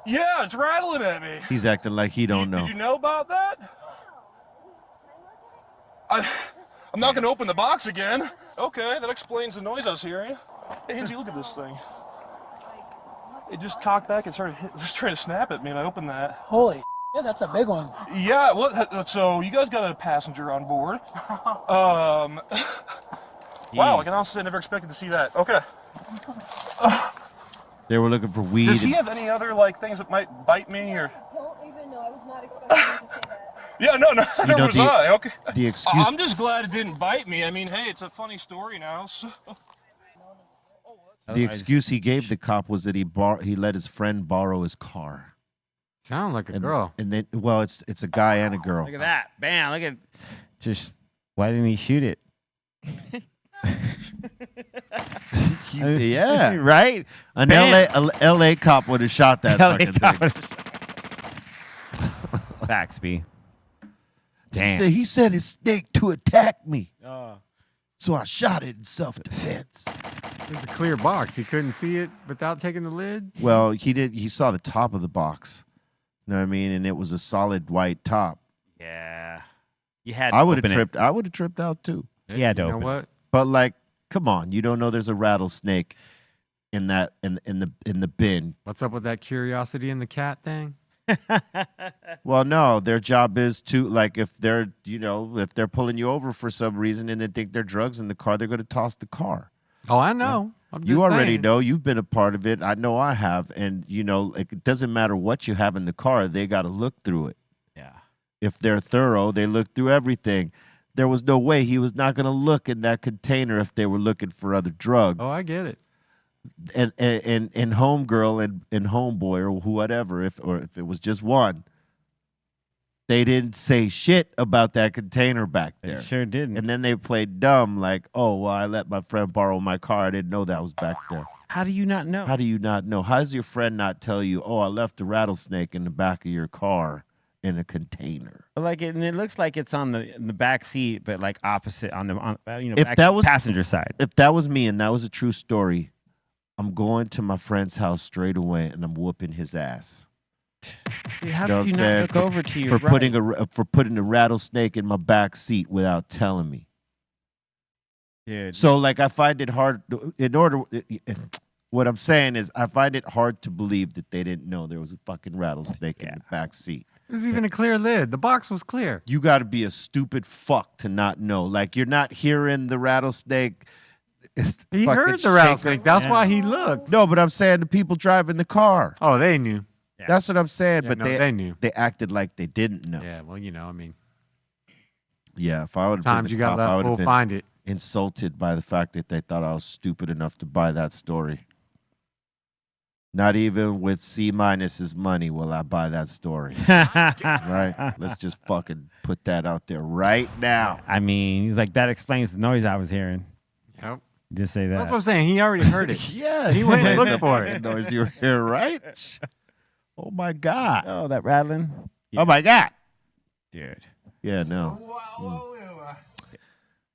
Yeah, it's rattling at me. He's acting like he don't know. Did you know about that? I'm not going to open the box again. Okay, that explains the noise I was hearing. Hey, Hinsey, look at this thing. It just cocked back and started just trying to snap at me, and I opened that. Holy yeah, that's a big one. Yeah, well, so you guys got a passenger on board. Wow, I can honestly never expected to see that. Okay. They were looking for weed. Does he have any other like things that might bite me or? Don't even know. I was not expecting him to say that. Yeah, no, neither know, was I. Okay. The excuse. I'm just glad it didn't bite me. I mean, hey, it's a funny story now. So. The excuse he gave the cop was that he let his friend borrow his car. Sound like a And, girl. and then, well, it's a guy and a girl. Look at that. Bam. Look at. Just. Why didn't he shoot it? Yeah, Right? an Bam. LA cop would have shot that LA fucking cop thing. Facts, B. He said his snake to attack me, so I shot it in self-defense. It was a clear box. He couldn't see it without taking the lid. Well, he did. He saw the top of the box. You know what I mean? And it was a solid white top. Yeah. You had. I would have open it. tripped. I would have tripped out too. He had to You know open it. what? But like, come on, you don't know there's a rattlesnake in that in the bin. What's up with that curiosity in the cat thing? Well, no, their job is to like if they're if they're pulling you over for some reason and they think there are drugs in the car, they're going to toss the car. Oh, I know. I'm You just already saying. know. You've been a part of it. I know I have. And like, it doesn't matter what you have in the car, they got to look through it. Yeah. If they're thorough, they look through everything. There was no way he was not going to look in that container if they were looking for other drugs. Oh, I get it. And homegirl and homeboy or whatever, if it was just one, they didn't say shit about that container back They there. sure didn't. And then they played dumb, like, oh, well, I let my friend borrow my car. I didn't know that was back there. How do you not know? How do you not know? How does your friend not tell you, oh, I left a rattlesnake in the back of your car in a container? Like it, and it looks like it's on the back seat, but like opposite on the If back that was- passenger side. If that was me and that was a true story, I'm going to my friend's house straight away and I'm whooping his ass. Dude, how You know did you what I'm not saying? look over to your For right? putting a rattlesnake in my back seat without telling me. Dude. So like I find it hard what I'm saying is I find it hard to believe that they didn't know there was a fucking rattlesnake in the back seat. There's even a clear lid. The box was clear. You got to be a stupid fuck to not know. Like you're not hearing the rattlesnake. He fucking heard the shaking. rattlesnake. That's why he looked. No, but I'm saying the people driving the car. Oh, they knew. Yeah. That's what I'm saying. Yeah, but no, they they knew. they acted like they didn't know. Yeah, well, I mean, Yeah, if I would have been times the you got cop, I left, would we'll have been find it. insulted by the fact that they thought I was stupid enough to buy that story. Not even with C-minus's money will I buy that story. Right? Let's just fucking put that out there right now. I mean, he's like, that explains the noise I was hearing. Yep. Just say That's what that. I'm saying. He already heard it. Yeah. He went and the looked for fucking it. noise you hear, right? Oh my God. Oh, that rattling. Oh my God. Dude. Yeah, no.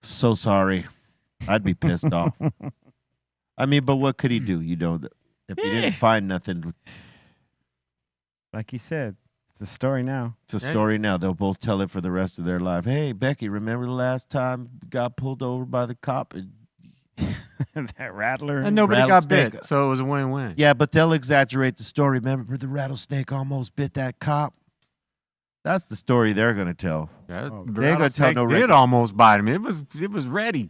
So sorry. I'd be pissed off. I mean, but what could he do? If he didn't find nothing, Like he said, it's a story now. it's a story now. They'll both tell it for the rest of their life. Hey, Becky, remember the last time we got pulled over by the cop? That rattler. And nobody got Rattlesnake. bit, so it was a win-win. Yeah, but they'll exaggerate the story. Remember the rattlesnake almost bit that cop? That's the story they're going to tell. Yeah, Oh, the they ain't gonna tell rattlesnake no did record. almost bite him. It was ready.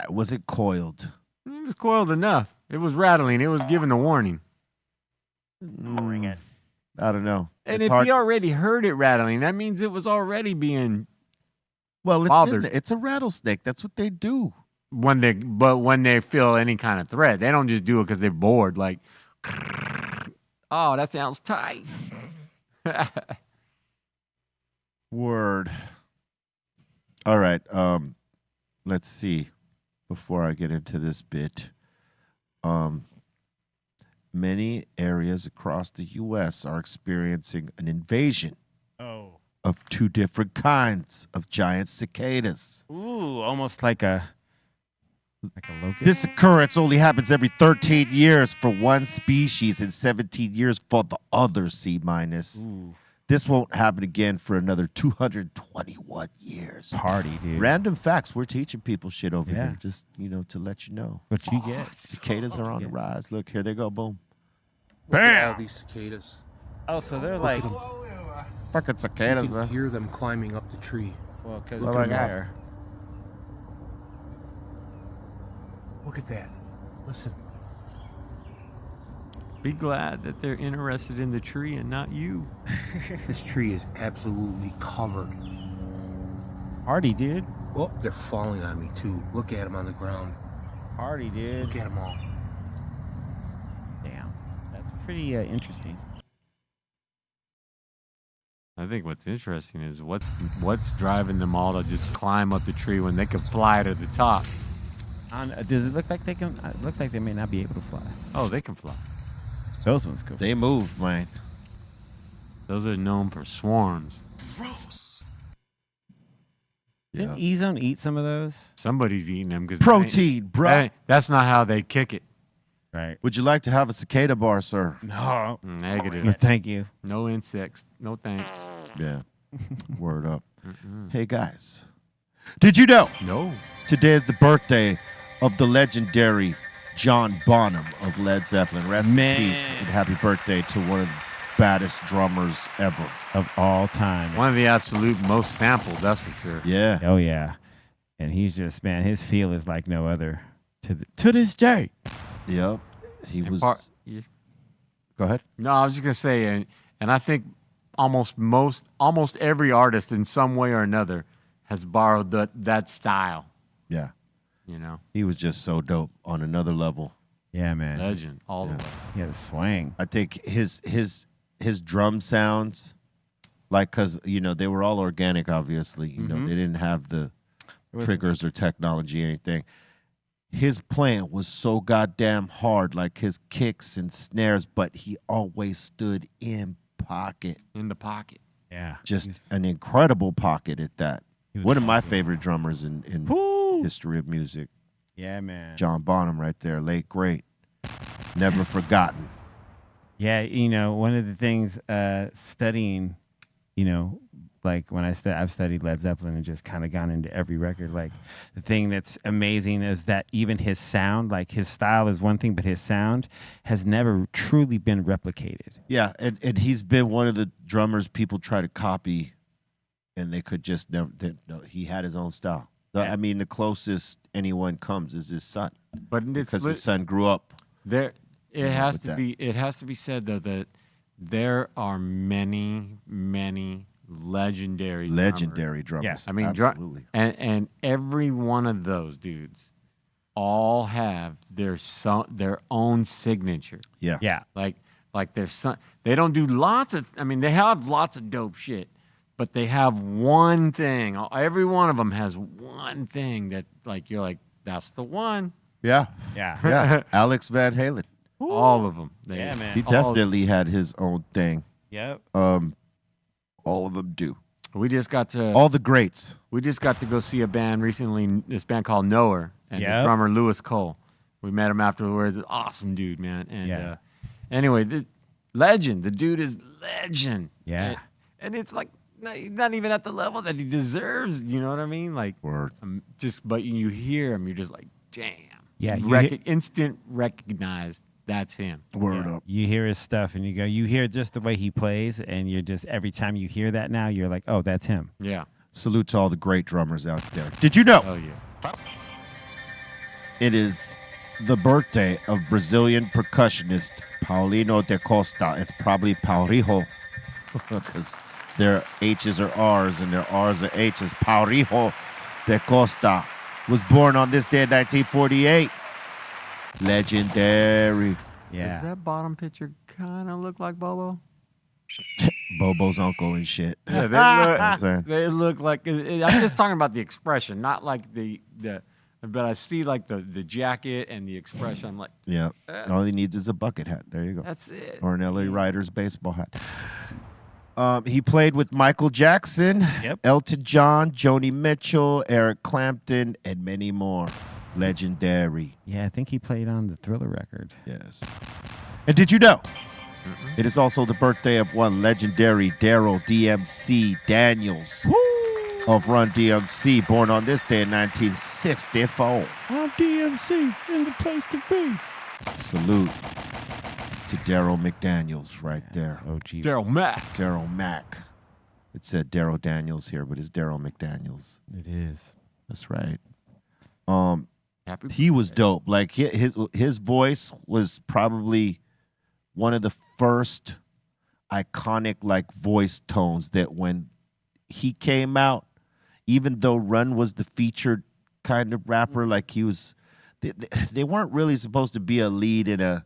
Was it coiled? It was coiled enough. It was rattling. It was giving a warning. I don't know. And It's if hard- he already heard it rattling, that means it was already being well, it's, bothered. it's a rattlesnake. That's what they do. when they feel any kind of threat. They don't just do it because they're bored. Like, oh, that sounds tight. Word. All right. Let's see. Before I get into this bit, many areas across the U.S. are experiencing an invasion of two different kinds of giant cicadas. Ooh, almost like a locust. This occurrence only happens every 13 years for one species and 17 years for the other, C-. This won't happen again for another 221 years. Party, dude. Random facts. We're teaching people shit over Yeah. here, just, to let you know. What you get? Cicadas are on the rise. Look, here they go. Boom. Look at all Bam! these cicadas. Oh, so they're like Fucking You cicadas, can hear them climbing up the tree. well, because Oh my God. air. Look at that. Listen. Be glad that they're interested in the tree and not you. This tree is absolutely covered. Party, dude. Oh, they're falling on me too. Look at them on the ground. Party, dude. Look at them all. Damn, that's pretty interesting. I think what's interesting is what's driving them all to just climb up the tree when they could fly to the top. Does it look like they can? Look like they may not be able to fly. Oh, they can fly. Those ones cool. They move, man. Those are known for swarms. Didn't E-Zone eat some of those? Somebody's eating them because Protein, bro. That's not how they kick it. Right. Would you like to have a cicada bar, sir? No. Negative. No, thank you. No insects. No thanks. Yeah. Word up. Hey, guys. Did you know No. today is the birthday of the legendary John Bonham of Led Zeppelin? Rest Man. in peace and happy birthday to one of the baddest drummers ever. Of all time. One of the absolute most sampled, that's for sure. Yeah. Oh yeah. And he's just, man, his feel is like no other to this day. Yep. He And was. yeah. Go ahead. No, I was just gonna say, and I think almost every artist in some way or another has borrowed that style. Yeah. You know, He was just so dope on another level. Yeah, man. legend all the way. He had a swing. I think his drum sounds, like, because they were all organic, obviously. They didn't have the triggers or technology or anything. His playing was so goddamn hard, like his kicks and snares, but he always stood in pocket. In the pocket. Yeah. Just an incredible pocket at that. was One of my favorite drummers in history of music. Yeah, man. John Bonham right there, late great. Never forgotten. Yeah, one of the things studying, like when I've studied Led Zeppelin and just kind of gone into every record, like the thing that's amazing is that even his sound, like his style is one thing, but his sound has never truly been replicated. Yeah, and he's been one of the drummers people try to copy, and they could just never. He had his own style. I mean, the closest anyone comes is his son, But it's because his son grew up. there. It has with to that. be. It has to be said though that there are many legendary Drummers. Yes, I mean, absolutely. and every one of those dudes all have their own signature. Yeah. Yeah. Like their son. They don't do lots of. I mean, they have lots of dope shit, but they have one thing. Every one of them has one thing that, like, you're like, that's the one. Yeah. Yeah. Yeah. Alex Van Halen. All of them. Yeah, man. He definitely had his own thing. Yep. All of them do. We just got to. All the greats. We just got to go see a band recently. This band called Knower, and the Yep. drummer Lewis Cole. We met him afterwards. Awesome dude, man. And Yeah. Anyway, the legend. The dude is legend. Yeah. And it's like not even at the level that he deserves. You know what I mean? Like, Word. but you hear him, you're just like, damn. Yeah, instant recognized. That's him. Word up. You hear his stuff and you hear just the way he plays, and you're just, every time you hear that now, you're like, oh, that's him. Yeah. Salute to all the great drummers out there. Did you know Oh yeah. it is the birthday of Brazilian percussionist Paulino da Costa? It's probably Paurijo, because their H's are R's and their R's are H's. Paurijo da Costa was born on this day in 1948. Legendary. Yeah. Does that bottom picture kind of look like Bobo? Bobo's uncle and shit. Yeah, saying? they look like. I'm just talking about the expression, not like the But I see like the jacket and the expression. I'm like, Yeah. All he needs is a bucket hat. There you go. that's it. Or an LA Riders baseball hat. He played with Michael Jackson, Elton John, Joni Mitchell, Eric Clapton, and many more. Legendary. Yeah, I think he played on the Thriller record. Yes. And did you know? It is also the birthday of one legendary Daryl DMC Daniels of Run DMC, born on this day in 1964. I'm DMC in the place to be. Salute to Daryl McDaniels right there. OG. Daryl Mack. Daryl Mack. It said Daryl Daniels here, but it's Daryl McDaniels. It is. That's right. Happy He was dope. Like his voice was probably one of the first iconic like voice tones that when he came out, even though Run was the featured kind of rapper, like he was, they weren't really supposed to be a lead in a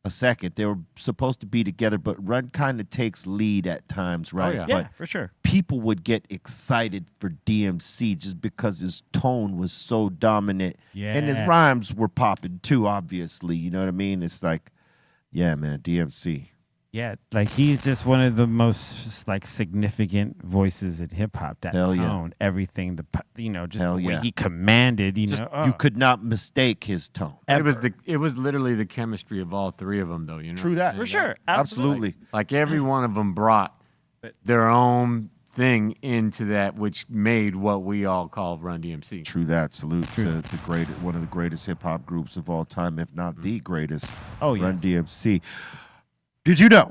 second. They were supposed to be together, but Run kind of takes lead at times, right? yeah. Yeah, But for sure. people would get excited for DMC just because his tone was so dominant. And his Yeah. rhymes were popping too, obviously. You know what I mean? It's like, yeah, man, DMC. Yeah, like he's just one of the most like significant voices in hip hop. That Hell yeah. tone, everything, just Hell the way yeah. he commanded. You know, You could not mistake his tone. It was literally the chemistry of all three of them, though. You know, True that. for sure, Absolutely. Like every one of them brought their own thing into that, which made what we all call Run DMC. True that. Salute to one of the greatest hip hop groups of all time, if not the greatest. Oh, yes. Run DMC. Did you know?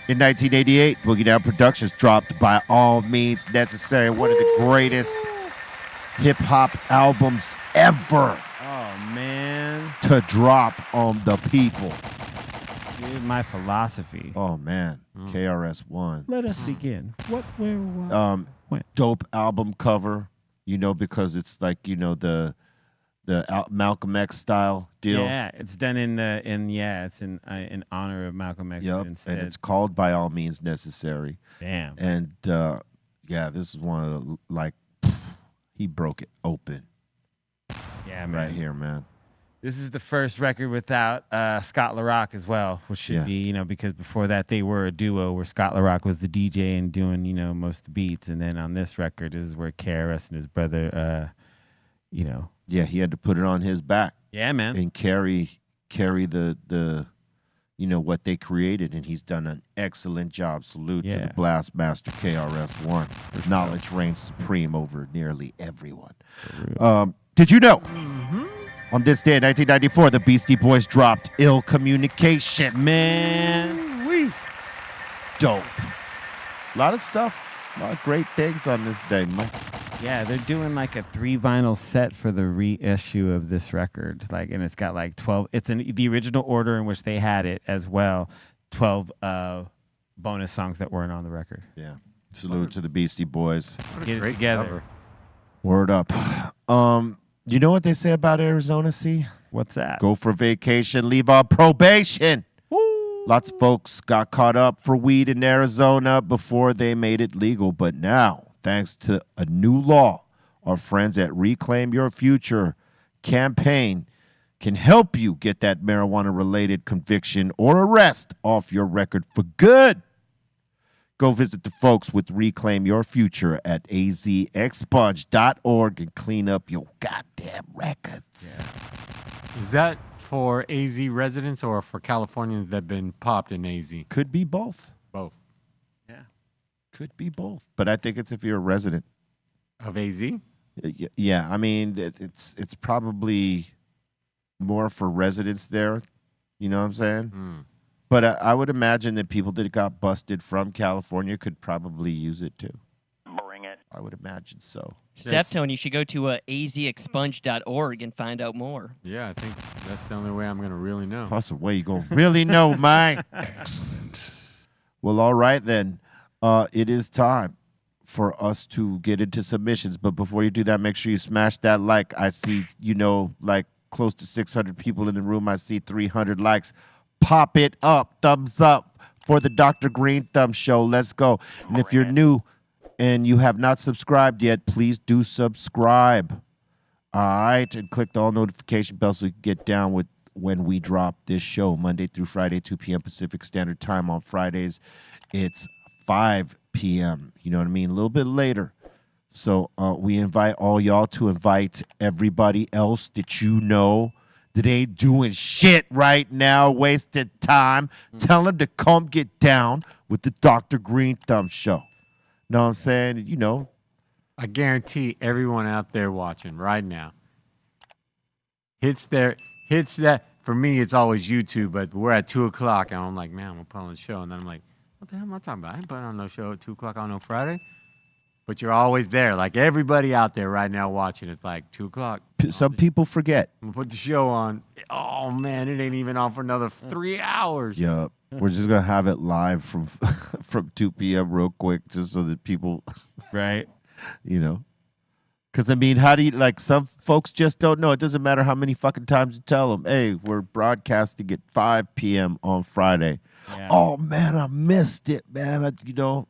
In 1988, Boogie Down Productions dropped By All Means Necessary, one of the greatest hip hop albums ever Oh man, to drop on the people. dude, my philosophy. Oh man, KRS-One. Let us begin. What, where, why, when? Dope album cover, because it's like, the Malcolm X style deal. Yeah, it's done it's in honor of Malcolm X. Yep, Instead. and it's called By All Means Necessary. Damn. And this is one of the, he broke it open Yeah, man. right here, man. This is the first record without Scott LaRock as well, which should be, because before that they were a duo where Scott LaRock was the DJ and doing, most of the beats. And then on this record, this is where KRS and his brother, Yeah, he had to put it on his back Yeah, man. and carry the what they created, and he's done an excellent job. Salute to Yeah. the Blast Master KRS-One. Knowledge reigns supreme over nearly everyone. Did you know? On this day in 1994, the Beastie Boys dropped Ill Communication. Man. Dope. A lot of stuff. A lot of great things on this day, man. Yeah, they're doing like a 3 vinyl set for the reissue of this record. And it's got like 12. It's in the original order in which they had it as well. 12 bonus songs that weren't on the record. Yeah. Salute to the Beastie Boys. Get it together. cover. Word up. You know what they say about Arizona, C? What's that? Go for vacation, leave on probation. Lots of folks got caught up for weed in Arizona before they made it legal. But now, thanks to a new law, our friends at Reclaim Your Future campaign can help you get that marijuana-related conviction or arrest off your record for good. Go visit the folks with Reclaim Your Future at azexpunge.org and clean up your goddamn records. Is that for AZ residents or for Californians that have been popped in AZ? Could be both. Both. Could be both. But I think it's if you're a resident. Of AZ? Yeah, I mean, it's probably more for residents there. You know what I'm saying? But I would imagine that people that got busted from California could probably use it too. Bring it. I would imagine so. Steftone, you should go to azexpunge.org and find out more. Yeah, I think that's the only way I'm going to really know. Plus, a way you gonna really know, man. Well, all right then. It is time for us to get into submissions. But before you do that, make sure you smash that like. I see, like close to 600 people in the room. I see 300 likes. Pop it up. Thumbs up for the Dr. Greenthumb Show. Let's go. And if you're new and you have not subscribed yet, please do subscribe. All right, and click the all notification bell so you can get down with when we drop this show Monday through Friday, 2 p.m. Pacific Standard Time. On Fridays, it's 5 p.m. You know what I mean? A little bit later. So we invite all y'all to invite everybody else that you know that ain't doing shit right now, wasted time. Tell them to come get down with the Dr. Greenthumb Show. Know what I'm saying? You know. I guarantee everyone out there watching right now hits that. For me, it's always YouTube, but we're at 2 o'clock, and I'm like, man, I'm going to put on the show. And then I'm like, what the hell am I talking about? I ain't putting on no show at 2 o'clock on no Friday. But you're always there. Like everybody out there right now watching, it's like 2 o'clock. Some people forget. I'm going to put the show on. Oh, man, it ain't even on for another 3 hours. Yup. We're just going to have it live from from 2 p.m. real quick just so that people, Right. you know. Because, I mean, how do you, like, some folks just don't know. It doesn't matter how many fucking times you tell them, hey, we're broadcasting at 5 p.m. on Friday. Yeah. Oh, man, I missed it, man. You know,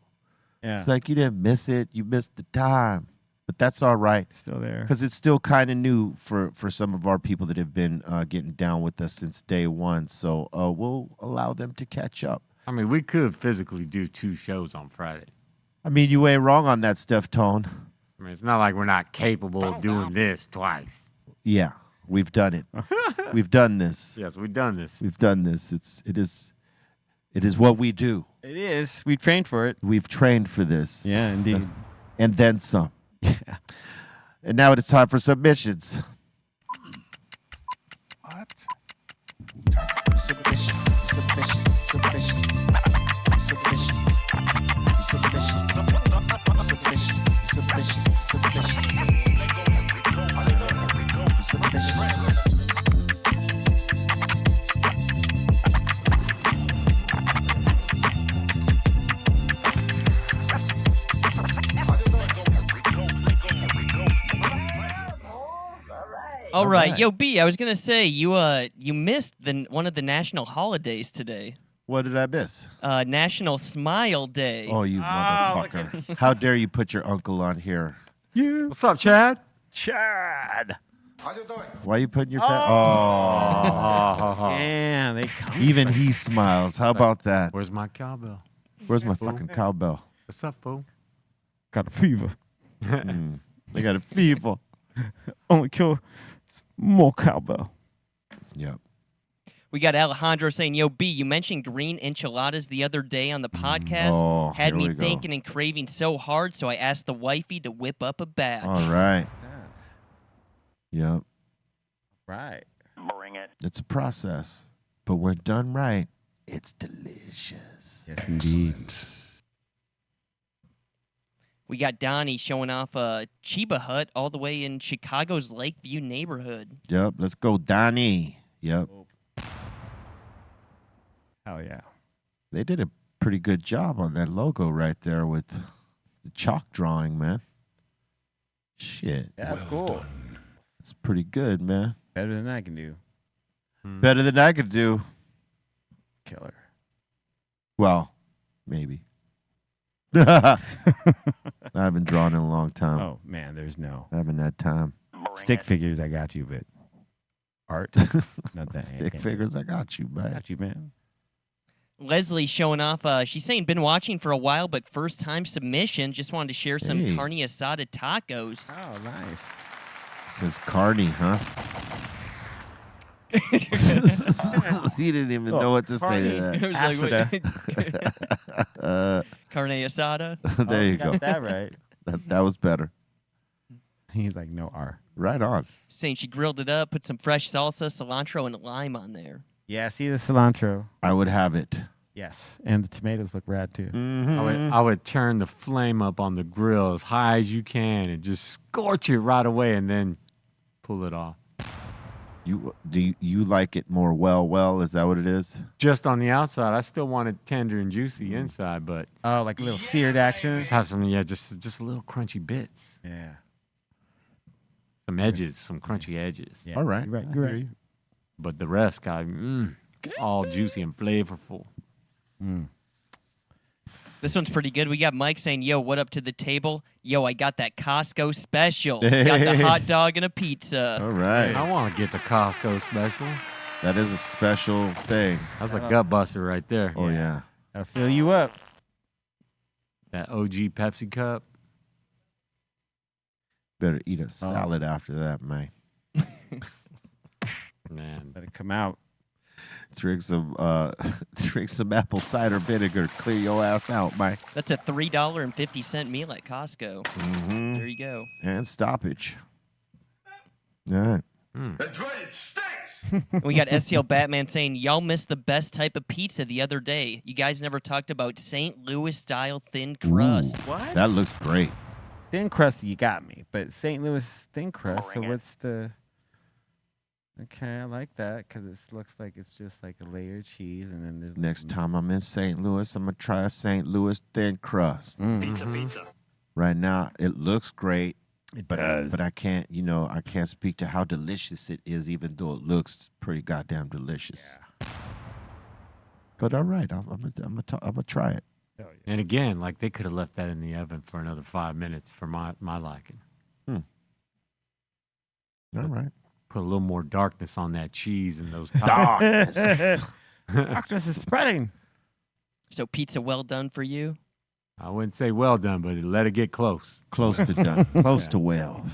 Yeah. it's like you didn't miss it. You missed the time. But that's all right. Still there. Because it's still kind of new for some of our people that have been getting down with us since day one. So we'll allow them to catch up. I mean, we could physically do 2 shows on Friday. I mean, you ain't wrong on that stuff, Tone. I mean, it's not like we're not capable of doing this twice. Yeah, we've done it. We've done this. Yes, we've done this. We've done this. It is what we do. It is. We trained for it. We've trained for this. Yeah, indeed. And then some. And now it is time for submissions. What? Submissions. Submissions. Submissions. Submissions. Submissions. Submissions. Submissions. Submissions. Submissions. All right, yo, B. I was gonna say you missed one of the national holidays today. What did I miss? National Smile Day. Oh, you motherfucker. How dare you put your uncle on here? Yeah. What's up, Chad? Chad. Why are you putting your fat? Oh. Damn, they come. Even he smiles. How about that? Where's my cowbell? Where's my fucking cowbell? What's up, fool? Got a fever. They got a fever. Only kill more cowbell. Yep. We got Alejandro saying, yo, B, you mentioned green enchiladas the other day on the podcast. Oh, Had here me we go. thinking and craving so hard, so I asked the wifey to whip up a batch. All right. Yep. Right. Bring it. It's a process. But when done right, it's delicious. Yes, indeed. We got Donnie showing off a Chiba Hut all the way in Chicago's Lakeview neighborhood. Yep. Let's go, Donnie. Yep. Hell yeah. They did a pretty good job on that logo right there with the chalk drawing, man. Shit. Yeah, that's cool. It's pretty good, man. Better than I can do. Better than I could do. Killer. Well, maybe. I haven't drawn in a long time. Oh, man, there's no. I haven't had time. Stick figures, I got you, but art, not that. Stick figures, I got you, man. Got you, man. Leslie showing off. She's saying, been watching for a while, but first time submission. Just wanted to share some Hey. carne asada tacos. Oh, nice. Says Carney, huh? He didn't even know what to say to I that. was like, carne asada. There you go. Got that right. That was better. He's like, no R. Right on. Saying she grilled it up, put some fresh salsa, cilantro, and lime on there. Yeah, see the cilantro. I would have it. Yes. And the tomatoes look rad, too. I would turn the flame up on the grill as high as you can and just scorch it right away and then pull it off. You like it more well? Is that what it is? Just on the outside. I still want it tender and juicy inside, but Oh, like a little seared action? just have some, just a little crunchy bits. Yeah. Some edges, some crunchy edges. Yeah. All right. You're right. I You're hear right. you. But the rest got all juicy and flavorful. This one's pretty good. We got Mike saying, "Yo, what up to the table? Yo, I got that Costco special. Got the hot dog and a pizza." All right. I want to get the Costco special. That is a special thing. That's a gut buster right there. Oh, yeah. I'll fill you up. That OG Pepsi cup. Better eat a salad after that, man. Man. Let it come out. Drink some apple cider vinegar. Clear your ass out, man. That's a $3.50 meal at Costco. Mm-hmm. There you go. And stoppage. All right. That's right, it stinks. And we got STL Batman saying, "Y'all missed the best type of pizza the other day. You guys never talked about St. Louis style thin crust." What? That looks great. Thin crust, you got me. But St. Louis thin crust, so what's the... Okay, I like that because it looks like it's just like a layer of cheese and then there's... Next time I'm in St. Louis, I'm going to try a St. Louis thin crust. Pizza. Right now, it looks great. It But does. I can't, I can't speak to how delicious it is, even though it looks pretty goddamn delicious. Yeah. But all right, I'm gonna try it. Hell yeah. And again, like they could have left that in the oven for another 5 minutes for my liking. All right. Put a little more darkness on that cheese and those Darkness. Darkness is spreading. So pizza well done for you? I wouldn't say well done, but let it get close. Close to done. Close to well.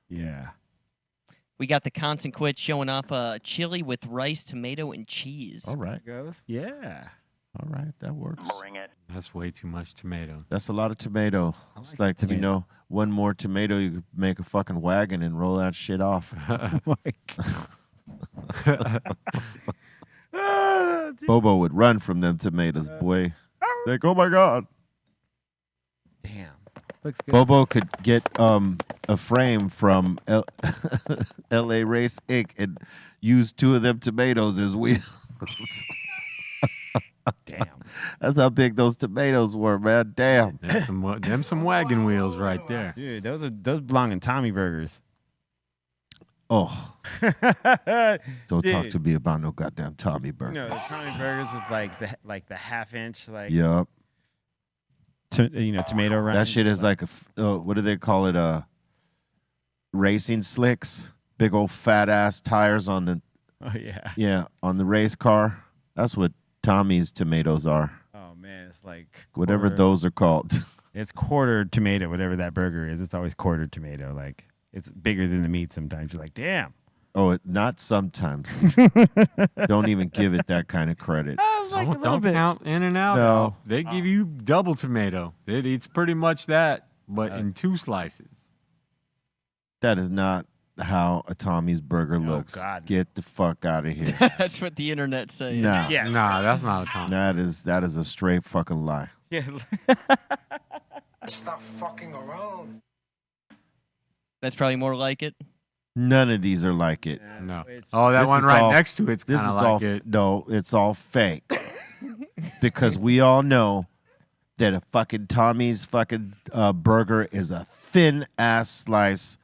Yeah. We got the Constant Quit showing off chili with rice, tomato, and cheese. All right. Goes? Yeah. All right. That works. That's way too much tomato. That's a lot of tomato. It's like, tomato. one more tomato, you could make a fucking wagon and roll that shit off. Bobo would run from them tomatoes, boy. Like, oh my God. Damn. Looks good. Bobo could get a frame from LA Race Inc. and use 2 of them tomatoes as wheels. Damn. That's how big those tomatoes were, man. Damn. Them some wagon wheels right there. Dude, those belong in Tommy Burgers. Oh. Don't talk Dude. to me about no goddamn Tommy burger. No, the Tommy Burgers with like the half-inch Yup. tomato rind. That shit is like what do they call it? Racing slicks. Big old fat ass tires on the Oh yeah. yeah, on the race car. That's what Tommy's tomatoes are. Oh man, it's like Whatever quarter- those are called. It's quartered tomato, whatever that burger is. It's always quartered tomato. Like it's bigger than the meat. Sometimes you're like, damn. Oh, not sometimes. Don't even give it that kind of credit. I was like a little Don't bit. count in and out. No. They give you double tomato. It eats pretty much that, but in 2 slices. That is not how a Tommy's burger looks. God. Get the fuck out of here. That's what the internet's saying. Nah. Yeah. Nah, that's not a Tommy. That is a straight fucking lie. Yeah. Stop fucking around. That's probably more like it. None of these are like it. No. It's- Oh, that This one is right all- next to it's This kind is of all like it. no, it's all fake. Because we all know that a fucking Tommy's fucking burger is a thin ass slice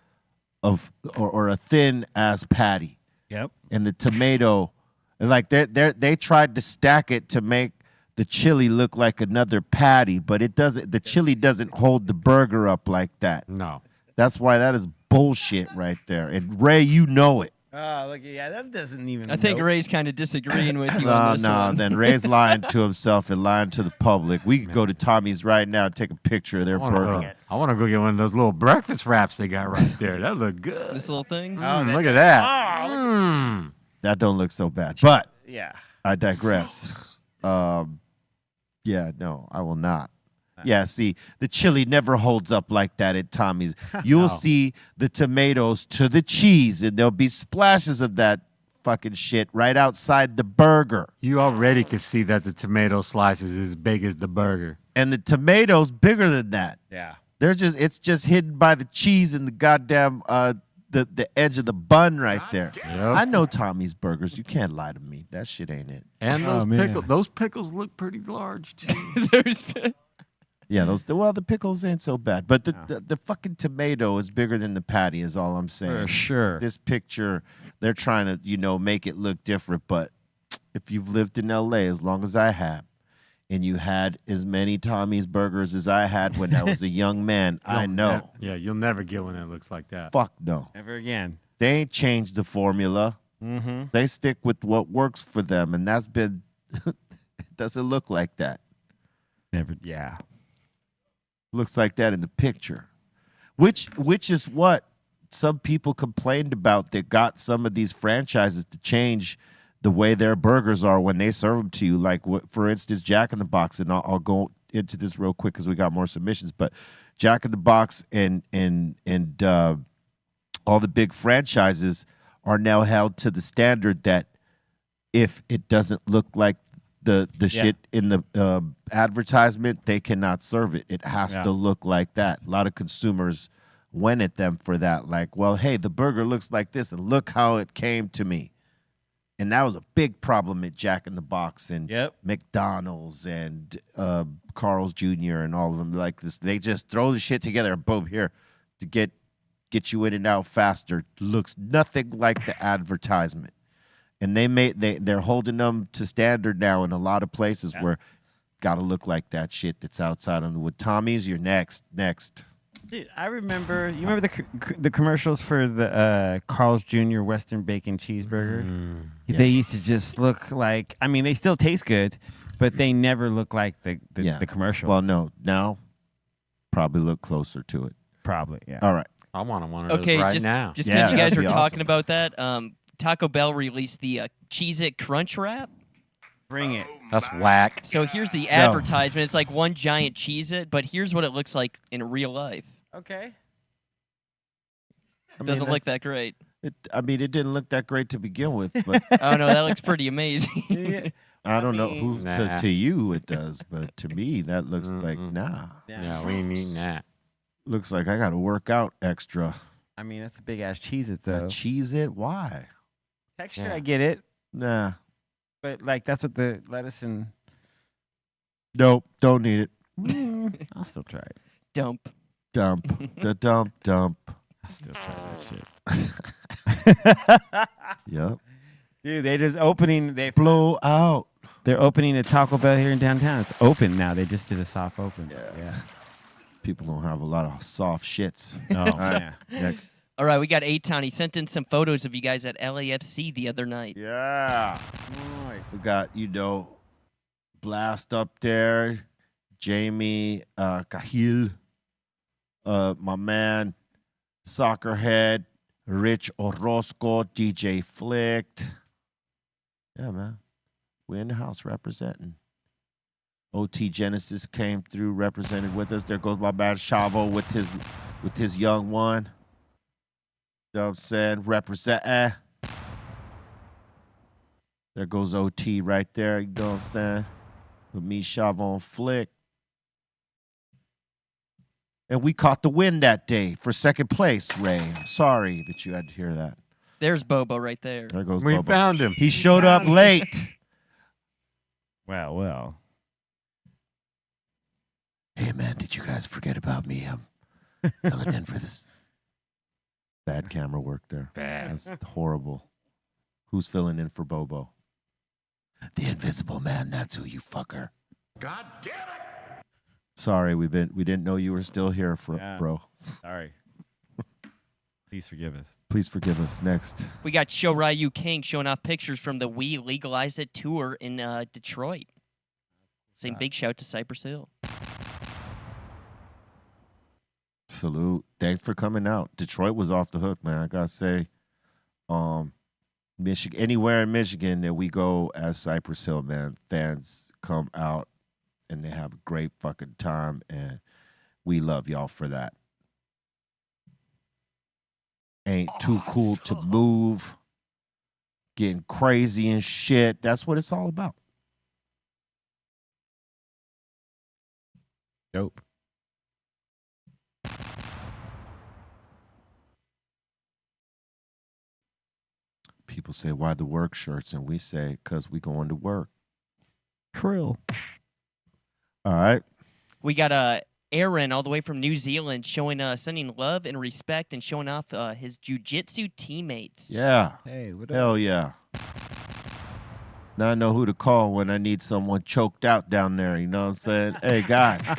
of or a thin ass patty. Yep. And the tomato, like they tried to stack it to make the chili look like another patty, but it doesn't. The chili doesn't hold the burger up like that. No. That's why that is bullshit right there. And Ray, you know it. Oh, look, yeah, that doesn't even. I think nope. Ray's kind of disagreeing with you on this one. Then Ray's lying to himself and lying to the public. We could go to Tommy's right now and take a picture of their burger. I want to go get one of those little breakfast wraps they got right there. That look good. This little thing. Look at that. Mm. That don't look so bad. But Yeah. I digress. Yeah, no, I will not. Yeah, see, the chili never holds up like that at Tommy's. You'll see the tomatoes to the cheese, and there'll be splashes of that fucking shit right outside the burger. You already can see that the tomato slice is as big as the burger. And the tomatoes bigger than that. Yeah. It's just hidden by the cheese and the goddamn the edge of the bun right there. Yep. I know Tommy's burgers. You can't lie to me. That shit ain't it. And Oh, those man. those pickles look pretty large too. There's Yeah, the pickles ain't so bad, but the fucking tomato is bigger than the patty. Is all I'm saying. For sure. This picture, they're trying to make it look different, but if you've lived in L.A. as long as I have, and you had as many Tommy's burgers as I had when I was a young man, I know. Yeah, you'll never get one that looks like that. Fuck no. Never again. They ain't changed the formula. Mm-hmm. They stick with what works for them, and that's been. It doesn't look like that. Never. Yeah. Looks like that in the picture, which is what some people complained about. That got some of these franchises to change the way their burgers are when they serve them to you. Like, for instance, Jack in the Box, and I'll go into this real quick because we got more submissions. But Jack in the Box and all the big franchises are now held to the standard that if it doesn't look like the shit in the advertisement, they cannot serve it. It has to look like that. A lot of consumers went at them for that. Like, well, hey, the burger looks like this, and look how it came to me. And that was a big problem at Jack in the Box and McDonald's and Carl's Jr. and all of them like this. They just throw the shit together and boom, here to get you in and out faster. Looks nothing like the advertisement. And they're holding them to standard now in a lot of places where got to look like that shit that's outside on the wood. Tommy's, you're next. Dude, I remember. You remember the commercials for the Carl's Jr. Western Bacon Cheeseburger? They used to just look like. I mean, they still taste good, but they never look like the commercial. Well, no, now probably look closer to it. Probably, yeah. All right. I want one of those right now. Just because you guys were talking about that, Taco Bell released the Cheez-It Crunch Wrap. Bring it. That's whack. So here's the advertisement. It's like one giant Cheez-It, but here's what it looks like in real life. Okay. It doesn't look that great. It didn't look that great to begin with, but oh no, that looks pretty amazing. I don't know who to you it does, but to me that looks like nah. Yeah, we ain't eating that. Looks like I got to work out extra. I mean, that's a big ass Cheez-It though. Cheez-It? Why? Texture, I get it. Nah. But like that's what the lettuce and. Nope, don't need it. I'll still try it. Dump. The dump. I'll still try that shit. Yep. Dude, they just opening. They blow out. They're opening a Taco Bell here in downtown. It's open now. They just did a soft open. Yeah. People don't have a lot of soft shits. Oh, yeah. Next. All right, we got A-Town. He sent in some photos of you guys at LAFC the other night. Yeah. Nice. We got, Blast up there. Jamie Cahill. My man, Soccerhead. Rich Orozco. DJ Flicked. Yeah, man. We're in the house representing. OT Genesis came through, represented with us. There goes my man Chavo with his young one. You know what I'm saying? Represent. There goes OT right there. You know what I'm saying? With me, Chavo, and Flick. And we caught the win that day for second place, Ray. I'm sorry that you had to hear that. There's Bobo right there. There goes We Bobo. found him. He showed up late. Well. Hey, man, did you guys forget about me? I'm filling in for this. Bad camera work there. Bad. That's horrible. Who's filling in for Bobo? The Invisible Man. That's who, you fucker. God damn it! Sorry, we didn't know you were still here, bro. Sorry. Please forgive us. Please forgive us. Next. We got Show Ryu King showing off pictures from the We Legalized It tour in Detroit. Saying big shout to Cypress Hill. Salute. Thanks for coming out. Detroit was off the hook, man. I gotta say, Michigan, anywhere in Michigan that we go as Cypress Hill, man, fans come out and they have a great fucking time, and we love y'all for that. Ain't too cool to move, getting crazy and shit. That's what it's all about. Dope. People say, why the work shirts? And we say, because we going to work. Trill. All right. We got Aaron all the way from New Zealand sending love and respect and showing off his jiu-jitsu teammates. Yeah. Hey, what up? Hell yeah. Now I know who to call when I need someone choked out down there. You know what I'm saying? Hey, guys.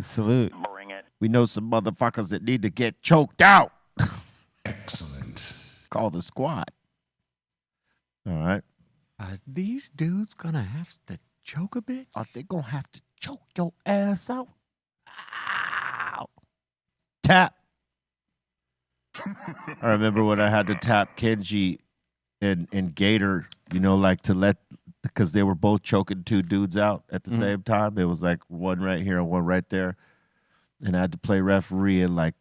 Salute. We know some motherfuckers that need to get choked out. Excellent. Call the squad. All right. Are these dudes gonna have to choke a bit? Are they going to have to choke your ass out? Ow. Tap. I remember when I had to tap Kenji and Gator, you know, like to let, because they were both choking two dudes out at the same time. It was like one right here and one right there. And I had to play referee and like,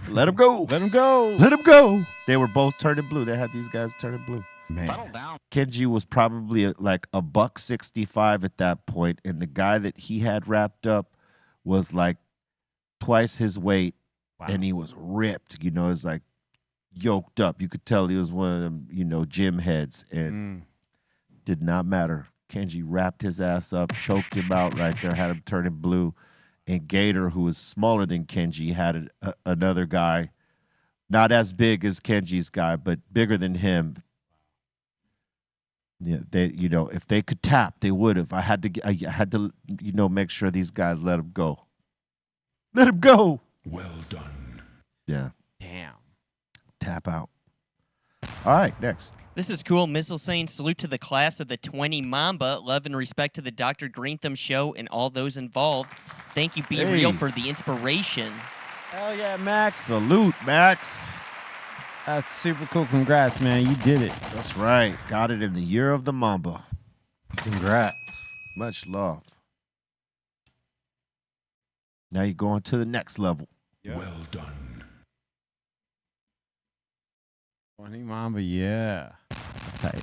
let him go. Let him go. Let him go. They were both turning blue. They had these guys turning blue. Man. Kenji was probably like a $165 at that point, and the guy that he had wrapped up was like twice his weight, and he was ripped. You know, it's like yoked up. You could tell he was one of them, you know, gym heads, and did not matter. Kenji wrapped his ass up, choked him out right there, had him turning blue. And Gator, who was smaller than Kenji, had another guy, not as big as Kenji's guy, but bigger than him. Yeah, they, you know, if they could tap, they would have. I had to, you know, make sure these guys let him go. Let him go. Well done. Yeah. Damn. Tap out. All right, next. This is cool. Missile saying salute to the class of the 20 Mamba. Love and respect to the Dr. Greenthumb Show and all those involved. Thank you, Be Real, for the inspiration. Hell yeah, Max. Salute, Max. That's super cool. Congrats, man. You did it. That's right. Got it in the year of the Mamba. Congrats. Much love. Now you're going to the next level. Yep. Well done. 20 Mamba, yeah. That's tight.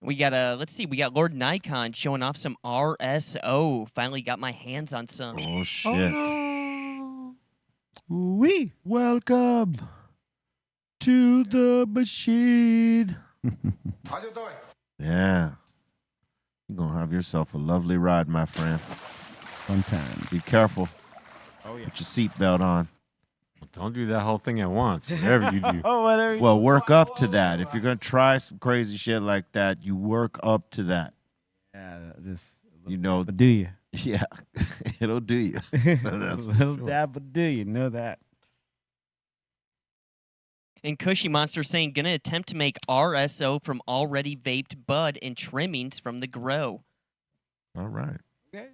We got let's see, we got Lord Nikon showing off some RSO. Finally got my hands on some. Oh shit. Oh, no. Wee. Welcome to the machine. How you doing? Yeah. You're going to have yourself a lovely ride, my friend. Sometimes. Be careful. Oh, yeah. Put your seatbelt on. Don't do that whole thing at once. Whatever you do. Oh, whatever. Well, work up to that. If you're going to try some crazy shit like that, you work up to that. Yeah, just. You know. But do you? Yeah. It'll do you. That's for Little sure. dab, but do you know that? And Cushy Monster saying, gonna attempt to make RSO from already vaped bud and trimmings from the grow. All right. Okay.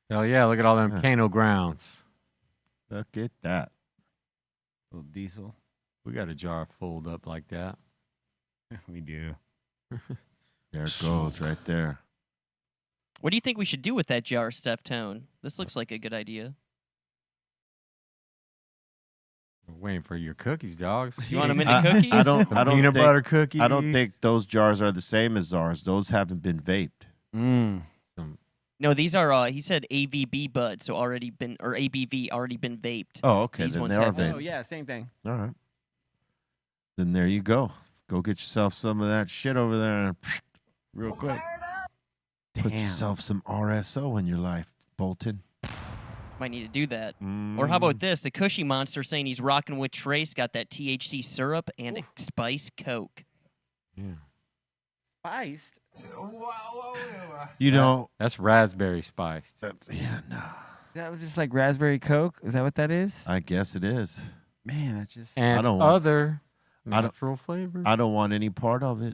Hell yeah, look at all them Kano grounds. Look at that. Little diesel. We got a jar fold up like that. We do. There it goes right there. What do you think we should do with that jar, Steph Tone? This looks like a good idea. We're waiting for your cookies, dogs. You want them into cookies? I don't peanut think, butter cookies. I don't think those jars are the same as ours. Those haven't been vaped. No, these are, he said AVB bud, so already been, or ABV, already been vaped. Oh, okay. These Then ones they are have been. vaped. Oh, yeah, same thing. All right. Then there you go. Go get yourself some of that shit over there and Real quick. put Damn. yourself some RSO in your life, Bolton. Might need to do that. Or how about this? The Cushy Monster saying he's rocking with Trace, got that THC syrup and a spice Coke. Yeah. Spiced? You know, That's raspberry spiced. yeah, no. That was just like raspberry Coke? Is that what that is? I guess it is. Man, I just. And I don't want- other I don't- natural flavors. I don't want any part of it.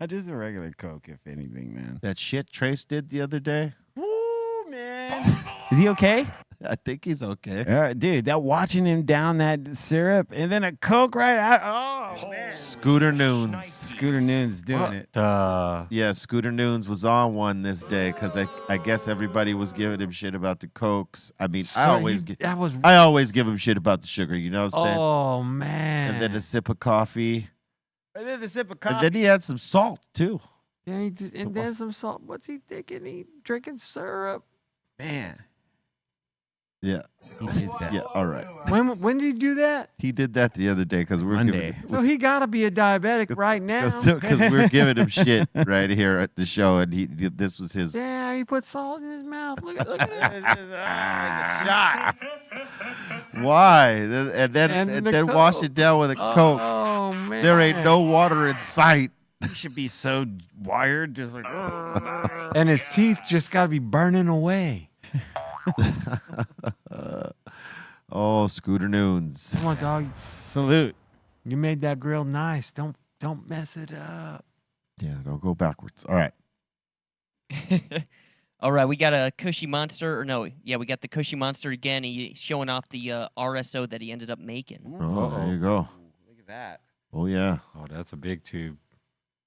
Just a regular Coke, if anything, man. That shit Trace did the other day, Woo, man. Is he okay? I think he's okay. All right, dude, that watching him down that syrup and then a Coke right out. Oh, man. Scooter Noons. Scooter Noon's doing it. Yeah, Scooter Noons was on one this day because I guess everybody was giving him shit about the Cokes. I mean, I always give him shit about the sugar, you know what I'm saying? Oh, man. And then a sip of coffee. And then a sip of And coffee. then he had some salt too. Yeah, and then some salt. What's he thinking? He drinking syrup. Man. Yeah. He did that. Yeah, all right. When did he do that? He did that the other day because we're Monday. giving So he got to be a diabetic right now. because we're giving him shit right here at the show, and this was his. Yeah, he put salt in his mouth. Look at it. Shot. Why? And then wash it down with a Coke. Oh man. There ain't no water in sight. He should be so wired, just like. And his teeth just got to be burning away. Oh, Scooter Noons. Come on, dog. Salute. You made that grill nice. Don't mess it up. Yeah, don't go backwards. All right. All right, we got a Cushy Monster, or no, yeah, we got the Cushy Monster again. He's showing off the RSO that he ended up making. Oh, there you go. Look at that. Oh, yeah. Oh, that's a big tube.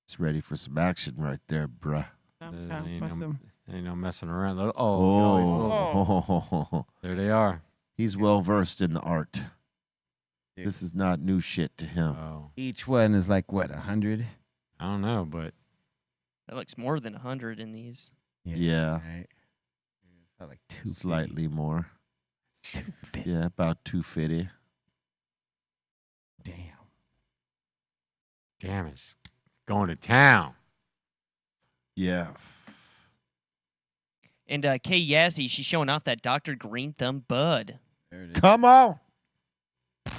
It's ready for some action right there, bruh. Ain't no messing around. Oh. There they are. He's well versed in the art. This is not new shit to him. Oh, Each one is like what, 100? I don't know, but That looks more than 100 in these. Yeah. Right. It's about like 250. Slightly more. Yeah, about 250. damn it, it's going to town. Yeah. And Kay Yazzie, she's showing off that Dr. Greenthumb bud. There it is. Come on. What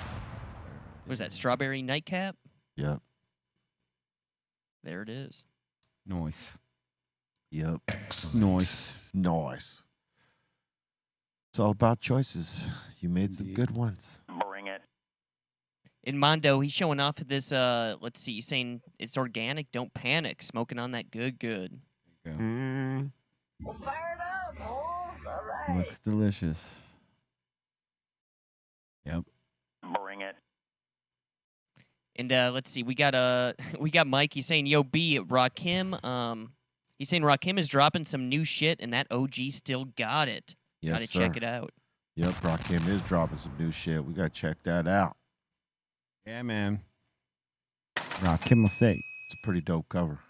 was that, strawberry nightcap? Yep. There it is. Noise. Yep. It's noise. Nice. It's all about choices. You made some Indeed. good ones. Bring it. In Mondo, he's showing off this, let's see, he's saying it's organic, don't panic, smoking on that good. Mm. Looks delicious. Yep. Bring it. And let's see, we got Mike, he's saying, yo, B, Rakim, he's saying Rakim is dropping some new shit, and that OG still got it. Yes, Gotta sir. check it out. Yep, Rakim is dropping some new shit. We gotta check that out. Yeah, man. Rakim will say. It's a pretty dope cover.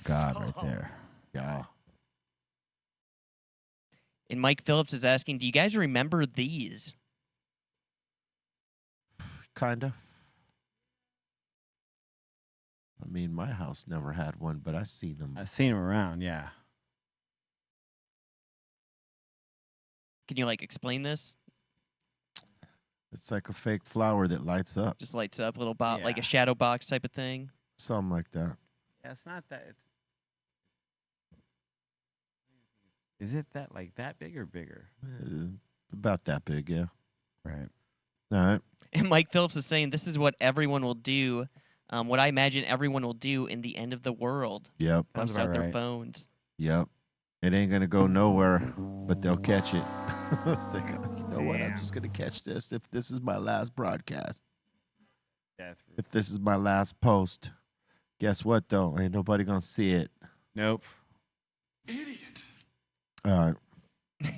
God, right there. Yeah. And Mike Phillips is asking, do you guys remember these? Kinda. I mean, my house never had one, but I seen them. I've seen him around, yeah. Can you, like, explain this? It's like a fake flower that lights up. Just lights up, little like a Yeah. shadow box type of thing. Something like that. Yeah, it's not that. Is it that like that big or bigger? About that big, yeah. Right. All right. And Mike Phillips is saying, this is what everyone will do, what I imagine everyone will do in the end of the world. Yep. Bust about out their right. phones. Yep. It ain't gonna go nowhere, but they'll catch it. It's like, you know what? I'm just gonna catch this if this is my last broadcast. If this is my last post. Guess what though? Ain't nobody gonna see it. Nope. Idiot. All right.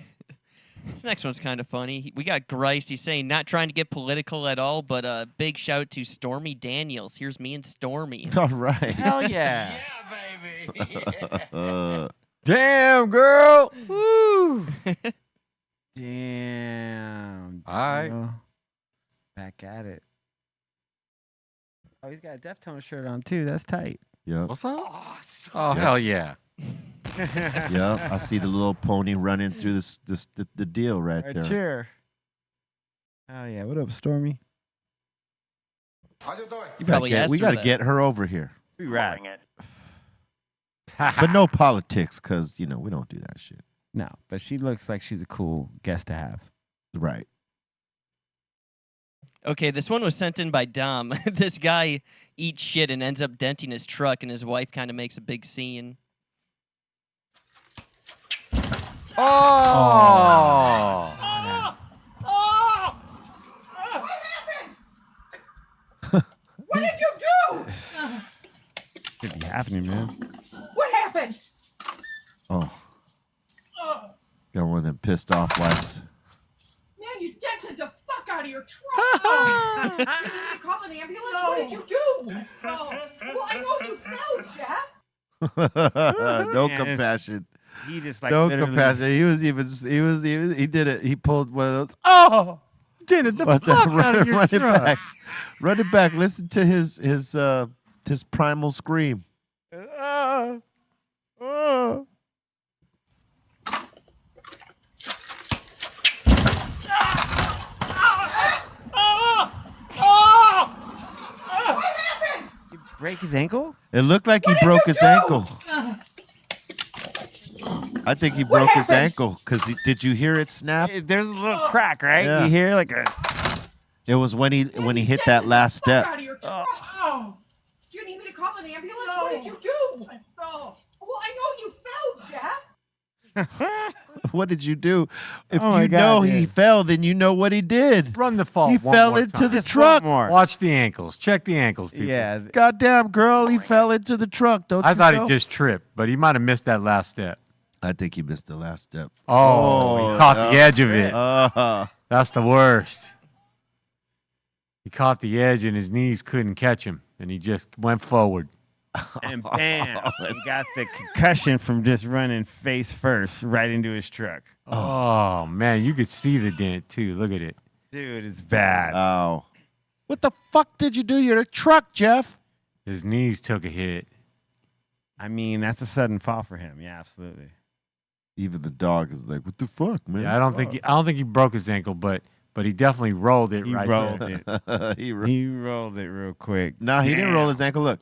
This next one's kind of funny. We got Grice. He's saying, not trying to get political at all, but big shout to Stormy Daniels. Here's me and Stormy. All right. Hell yeah. Damn, girl. Woo. Damn. All right. Dino. Back at it. Oh, he's got a Deftones shirt on too. That's tight. Yep. What's up? Oh, hell yeah. Yep. I see the little pony running through the deal right there. Cheer. Oh yeah. What up, Stormy? You probably asked We her gotta that. get her over here. We rap. Bring it. But no politics, because, we don't do that shit. No, but she looks like she's a cool guest to have. Right. Okay, this one was sent in by Dom. This guy eats shit and ends up denting his truck, and his wife kind of makes a big scene. Oh. What did you do? Could be happening, man. What happened? Oh. Got one of them pissed off wives. Man, you dented the fuck out of your truck. Did you call an ambulance? No. What did you do? Oh. Well, I know you fell, Jeff. No Man, compassion. He just like No literally compassion. He did it. He pulled one of those. Oh! did it the But fuck then out of your run it truck. back. Run it back. Listen to his primal scream. break his ankle? It looked like he broke his ankle. I think he broke his ankle because did you hear it snap? There's a little crack, right? Yeah. You hear like a. It was when he hit that last step. Out of your truck. Oh. Do you need me to call an ambulance? What did you do? I fell. Well, I know you fell, Jeff. What did you do? If Oh my you God, know dude. he fell, then you know what he did. Run the fault. He one fell more into time. the Just truck. one more. Watch the ankles. Check the ankles, people. Yeah. Goddamn girl, he fell into the truck. Don't I you thought know? he just tripped, but he might have missed that last step. I think he missed the last step. Oh, he caught the edge of it. Uh, That's the worst. He caught the edge and his knees couldn't catch him, and he just went forward. And bam, he got the concussion from just running face first right into his truck. Oh, man, you could see the dent, too. Look at it. Dude, it's bad. Oh. What the fuck did you do? You're a truck, Jeff. His knees took a hit. I mean, that's a sudden fall for him. Yeah, absolutely. Even the dog is like, what the fuck, man? Yeah, I don't think he broke his ankle, but he definitely rolled it He right rolled there. it. he He rolled it real quick. Nah, he didn't Damn. roll his ankle. Look.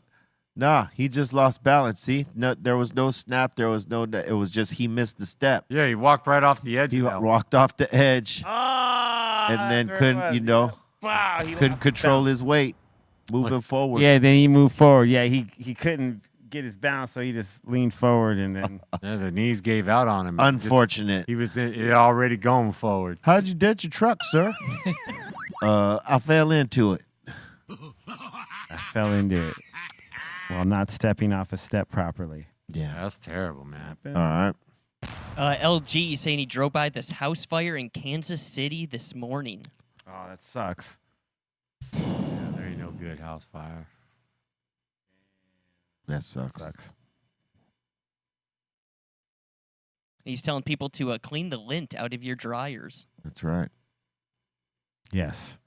Nah, he just lost balance. See? No, there was no snap. There was no, it was just he missed the step. Yeah, he walked right off the edge He of that one. walked off the edge Ah, and then that's where it couldn't, was. you know, Wow, he couldn't lost control balance. his weight moving forward. Yeah, then he moved forward. Yeah, he couldn't get his balance, so he just leaned forward and then. Yeah, the knees gave out on him. Unfortunate. He was already going forward. How'd you dent your truck, sir? I fell into it. I fell into it while not stepping off a step properly. Yeah. That's terrible, man. All right. LG saying he drove by this house fire in Kansas City this morning. Oh, that sucks. Yeah, there ain't no good house fire. That sucks. He's telling people to clean the lint out of your dryers. That's right. Yes.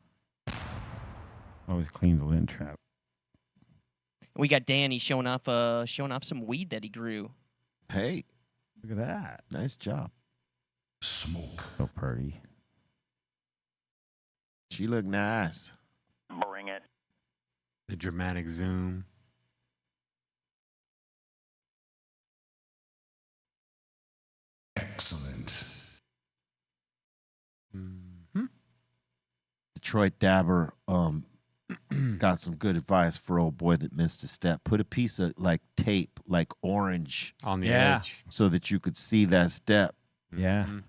Always clean the lint trap. We got Danny showing off some weed that he grew. Hey, Look at that. nice job. Smoke. So pretty. She looked nice. Bring it. The dramatic zoom. Excellent. Mm-hmm. Detroit Dabber got some good advice for old boy that missed a step. Put a piece of like tape, like orange, On the Yeah. edge. so that you could see that step. Yeah. Mhm.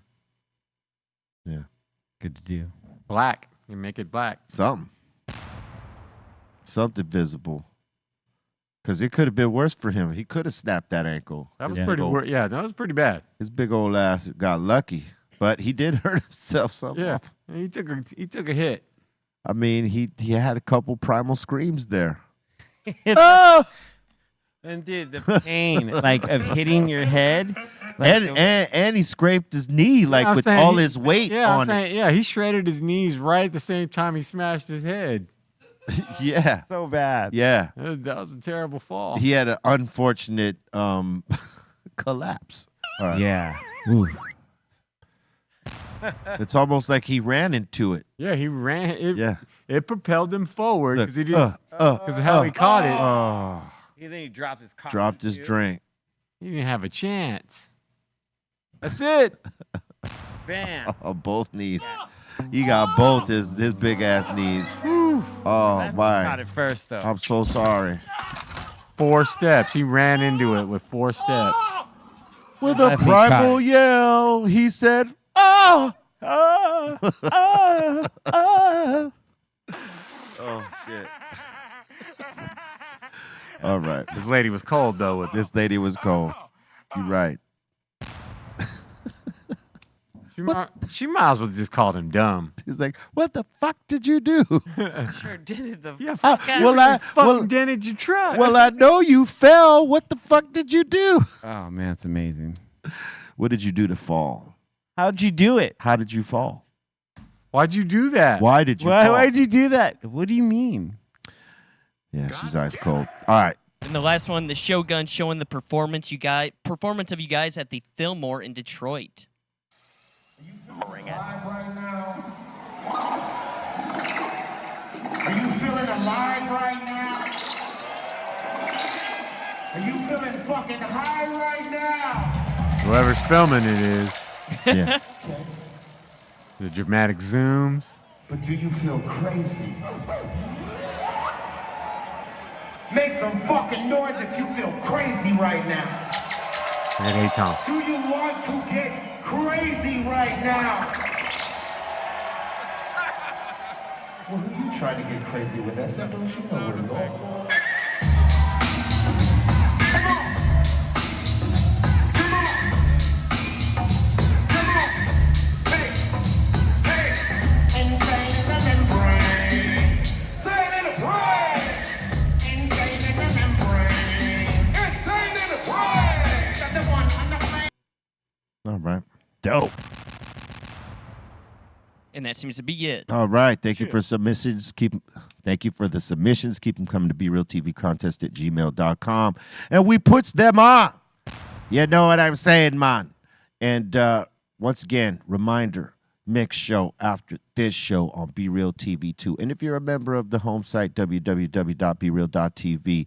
Yeah. Good to do. Black. You make it black. Something visible. Because it could have been worse for him. He could have snapped that ankle. That was His pretty. big old- Yeah, that was pretty bad. His big old ass got lucky, but he did hurt himself somehow. Yeah, he took a hit. I mean, he had a couple primal screams there. And dude, the pain like of hitting your head. And he scraped his knee like I'm with saying all he- his weight Yeah, I'm on it. saying, yeah, he shredded his knees right at the same time he smashed his head. Yeah. So bad. Yeah. That was a terrible fall. He had an unfortunate collapse. All right. Yeah. Ooh. It's almost like he ran into it. Yeah, he ran. Yeah. It propelled him forward Look, because he didn't. Because of how he caught it. Oh, And then he dropped his coffee. dropped his drink. He didn't have a chance. That's it. Bam. Oh, both knees. He got both his big ass knees. Oh Got my! it first though. I'm so sorry. 4 steps. He ran into it with 4 steps. With I a think primal caught it. yell, he said, "Oh, oh, oh, oh." Oh shit! All right, This lady was cold though. With this lady was cold. You're right. she might as well just called him dumb. He's like, "What the fuck did you do?" Sure did it. The Yeah, well, dented your truck. well, I know you fell. What the fuck did you do? Oh man, it's amazing. What did you do to fall? How'd you do it? How did you fall? Why'd you do that? Why did you Why? fall? Why'd you do that? What do you mean? Yeah, she's ice cold. All right. And the last one, the Shogun showing the performance of you guys at the Fillmore in Detroit. Bring it. Right now. Are you feeling alive right now? Are you feeling fucking high right now? Whoever's filming it is. Yeah. The dramatic zooms. But do you feel crazy? Make some fucking noise if you feel crazy right now. Look at Tom. Do you want to get crazy right now? Well, who you trying to get crazy with? That's it, don't you know we're local? All right. Dope. And that seems to be it. All right. Thank you for submissions. Thank you for the submissions. Keep them coming to brealtvcontest@gmail.com. And we puts them on. You know what I'm saying, man. And once again, reminder, mix show after this show on Be Real TV 2. And if you're a member of the home site, www.bereal.tv,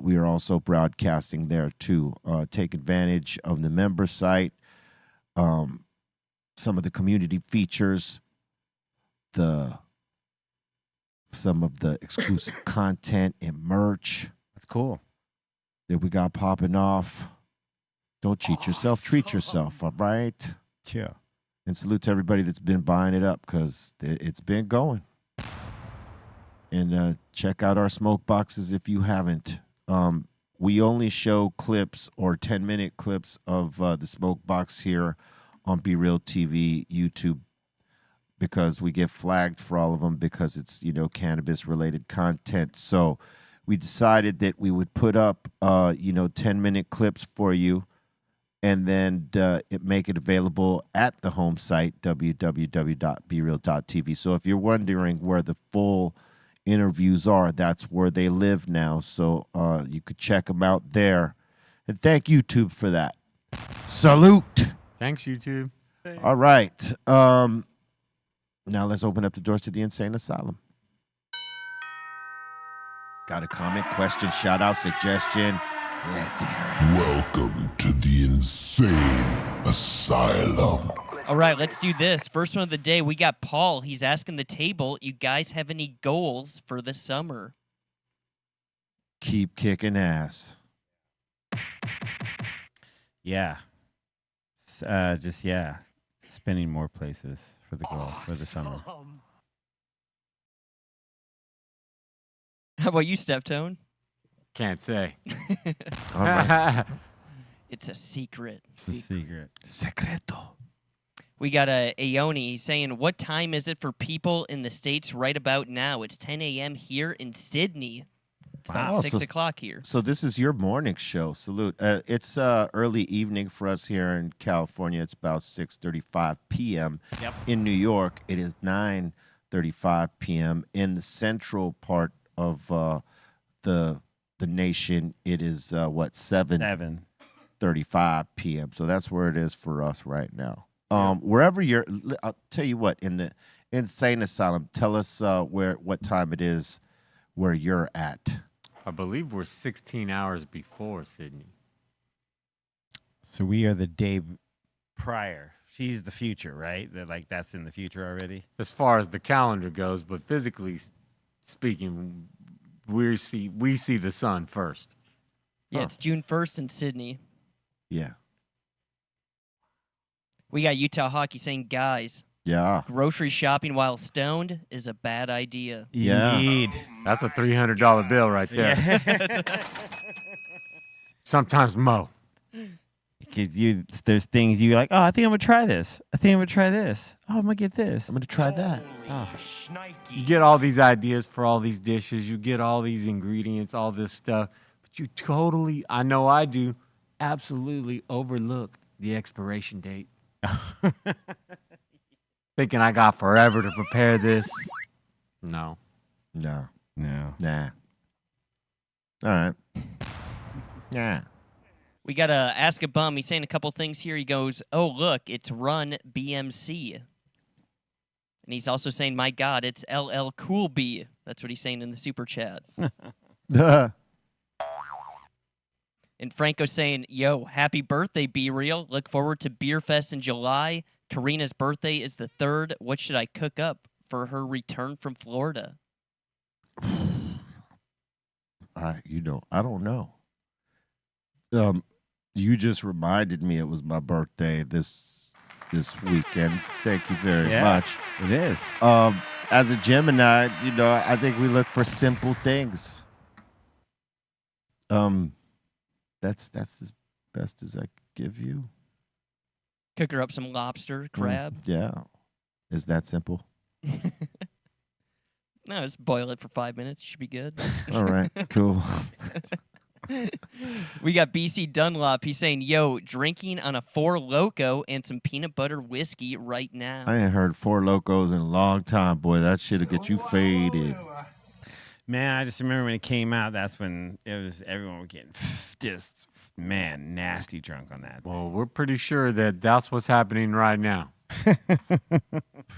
we are also broadcasting there too. Take advantage of the member site, some of the community features, some of the exclusive content and merch. That's cool. That we got popping off. Don't cheat yourself. Treat yourself, all right? Sure. And salute to everybody that's been buying it up because it's been going. And check out our smoke boxes if you haven't. We only show clips or 10-minute clips of the smoke box here on Be Real TV YouTube because we get flagged for all of them because it's, cannabis-related content. So we decided that we would put up, 10-minute clips for you and then make it available at the home site, www.bereal.tv. So if you're wondering where the full interviews are, that's where they live now. So you could check them out there. And thank YouTube for that. Salute. Thanks, YouTube. All right. Now let's open up the doors to the insane asylum. Got a comment, question, shout out, suggestion? Let's hear it. Welcome to the insane asylum. All right, let's do this. First one of the day, we got Paul. He's asking the table, you guys have any goals for the summer? Keep kicking ass. Yeah. Spinning more places for the goal for the summer. How about you, Steptone? Can't say. All right. It's a secret. It's a secret. Secreto. We got Aoni. He's saying, what time is it for people in the States right about now? It's 10 a.m. here in Sydney. It's about 6 o'clock here. So this is your morning show. Salute. It's early evening for us here in California. It's about 6:35 p.m. Yep. In New York, it is 9:35 p.m. In the central part of the nation, it is 7:35 p.m. So that's where it is for us right now. Wherever you're, I'll tell you what, in the insane asylum, tell us what time it is where you're at. I believe we're 16 hours before Sydney. So we are the day prior. She's the future, right? That's in the future already. As far as the calendar goes, but physically speaking, we see the sun first. Yeah, it's June 1st in Sydney. Yeah. We got Utah Hockey saying, guys, Yeah. grocery shopping while stoned is a bad idea. Yeah. Indeed. That's a $300 bill right there. Yeah. Sometimes Mo. Because there's things you're like, oh, I think I'm going to try this. I think I'm going to try this. Oh, I'm going to get this. I'm going to try that. Oh. You get all these ideas for all these dishes. You get all these ingredients, all this stuff. But you totally, I know I do, absolutely overlook the expiration date. Thinking I got forever to prepare this. No. No. No. Nah. All right. Yeah. We got to Ask a Bum. He's saying a couple things here. He goes, oh, look, it's Run BMC. And he's also saying, my God, it's LL Cool B. That's what he's saying in the super chat. And Franco saying, yo, happy birthday, Be Real. Look forward to Beer Fest in July. Karina's birthday is the 3rd. What should I cook up for her return from Florida? I don't know. You just reminded me it was my birthday this weekend. Thank you very much. It is. As a Gemini, I think we look for simple things. That's as best as I could give you. Cook her up some lobster, crab. Yeah. Is that simple? No, just boil it for 5 minutes. You should be good. All right, cool. We got BC Dunlop. He's saying, yo, drinking on a Four Loko and some peanut butter whiskey right now. I ain't heard Four Locos in a long time, boy. That shit'll get you faded. Man, I just remember when it came out, that's when everyone was getting just, man, nasty drunk on that. Well, we're pretty sure that that's what's happening right now.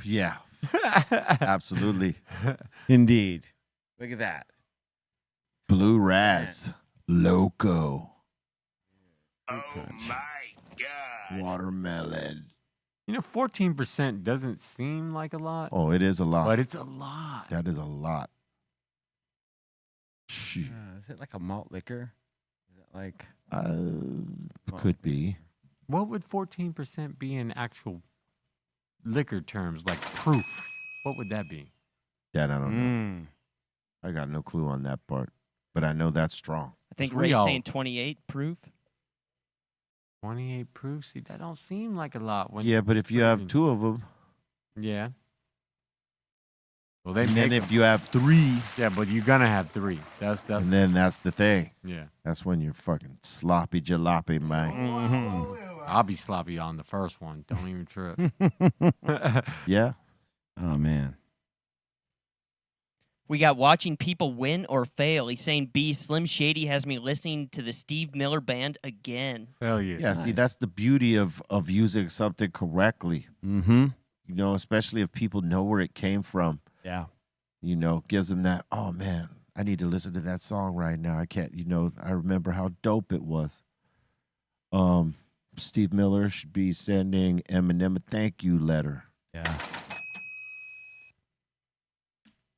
Yeah. Absolutely. Indeed. Look at that. Blue Raz. Loco. Oh my God. Watermelon. 14% doesn't seem like a lot. Oh, it is a lot. But it's a lot. That is a lot. Shoot. Is it like a malt liquor? Is it like... Could be. What would 14% be in actual liquor terms, like proof? What would that be? That I don't know. I got no clue on that part, but I know that's strong. I think Ray's saying 28 proof. 28 proof? See, that don't seem like a lot. Yeah, but if you have 2 of them. Yeah. Well, And then if you have 3. Yeah, but you're going to have 3. And then that's the thing. Yeah. That's when you're fucking sloppy jalopy, man. Mm-hmm. I'll be sloppy on the first one. Don't even trip. Yeah. Oh, man. We got watching people win or fail. He's saying, B, Slim Shady has me listening to the Steve Miller Band again. Hell yeah. Yeah, see, that's the beauty of using something correctly. Mm-hmm. Especially if people know where it came from. Yeah. Gives them that, oh, man, I need to listen to that song right now. I can't, I remember how dope it was. Steve Miller should be sending Eminem a thank you letter. Yeah.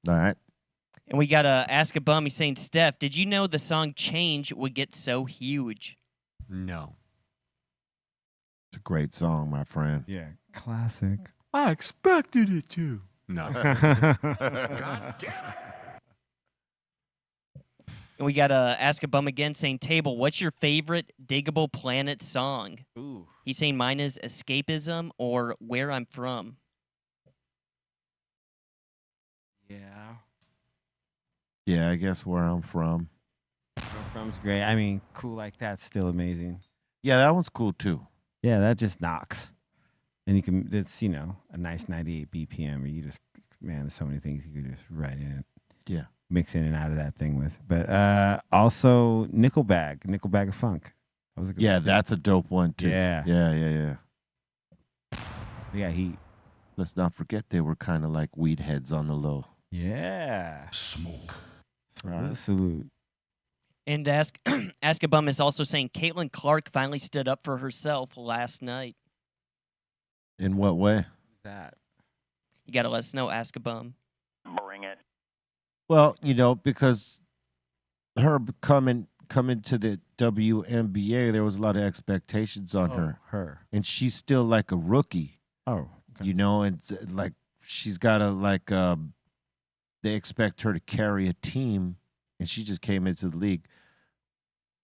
All right. And we got Ask a Bum. He's saying, Steph, did you know the song Change would get so huge? No. It's a great song, my friend. Yeah. Classic. I expected it to. No. God damn it. And we got Ask a Bum again saying, Table, what's your favorite Diggable Planet song? Ooh. He's saying mine is Escapism or Where I'm From. Yeah. Yeah, I guess where I'm from. Where I'm from's great. I mean, Cool Like That's still amazing. Yeah, that one's cool, too. Yeah, that just knocks. And you can, it's, a nice 98 BPM, or you just, man, there's so many things you could just write in it. Yeah. Mix in and out of that thing with. But also Nickelback of Funk. That was a good one. That's a dope one, too. Yeah. Yeah. Yeah, heat. Let's not forget they were kind of like weed heads on the low. Yeah. Smoke. Salute. And Ask a Bum is also saying Caitlin Clark finally stood up for herself last night. In what way? That. You got to let us know, Ask a Bum. Bring it. Well, because her coming to the WNBA, there was a lot of expectations on her. And she's still like a rookie. Oh. Okay. And like she's got to they expect her to carry a team, and she just came into the league.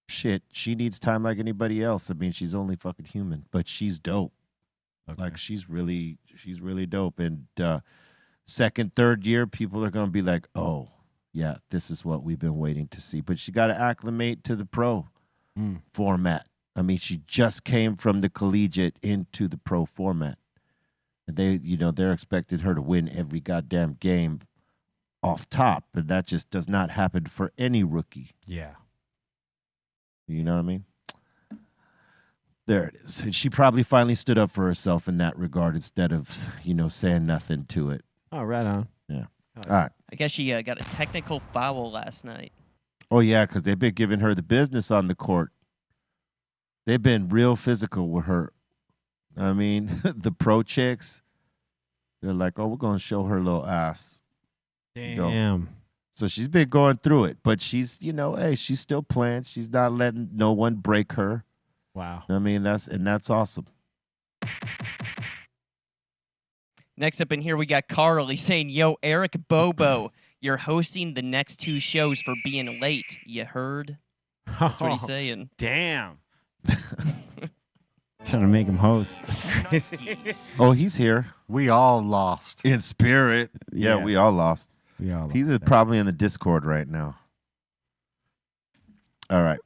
Shit, she needs time like anybody else. I mean, she's only fucking human, but she's dope. Okay. Like she's really dope. And second, third year, people are gonna be like, oh yeah, this is what we've been waiting to see. But she got to acclimate to the pro format. I mean, she just came from the collegiate into the pro format. And they're expecting her to win every goddamn game off top, and that just does not happen for any rookie. Yeah. You know what I mean? There it is. And she probably finally stood up for herself in that regard instead of, saying nothing to it. Oh, right on. Yeah. All right. I guess she got a technical foul last night. Oh, yeah, because they've been giving her the business on the court. They've been real physical with her. I mean, the pro chicks, they're like, oh, we're going to show her little ass. You know? Damn. So she's been going through it, but she's, hey, she's still playing. She's not letting no one break her. Wow. I mean, that's awesome. Next up in here, we got Carl. He's saying, yo, Eric Bobo, you're hosting the next 2 shows for being late. You heard? That's what he's saying. Damn. Trying to make him host. That's crazy. Oh, he's here. We all lost. In spirit. Yeah, we all lost. We all He's lost. probably in the Discord right now. All right.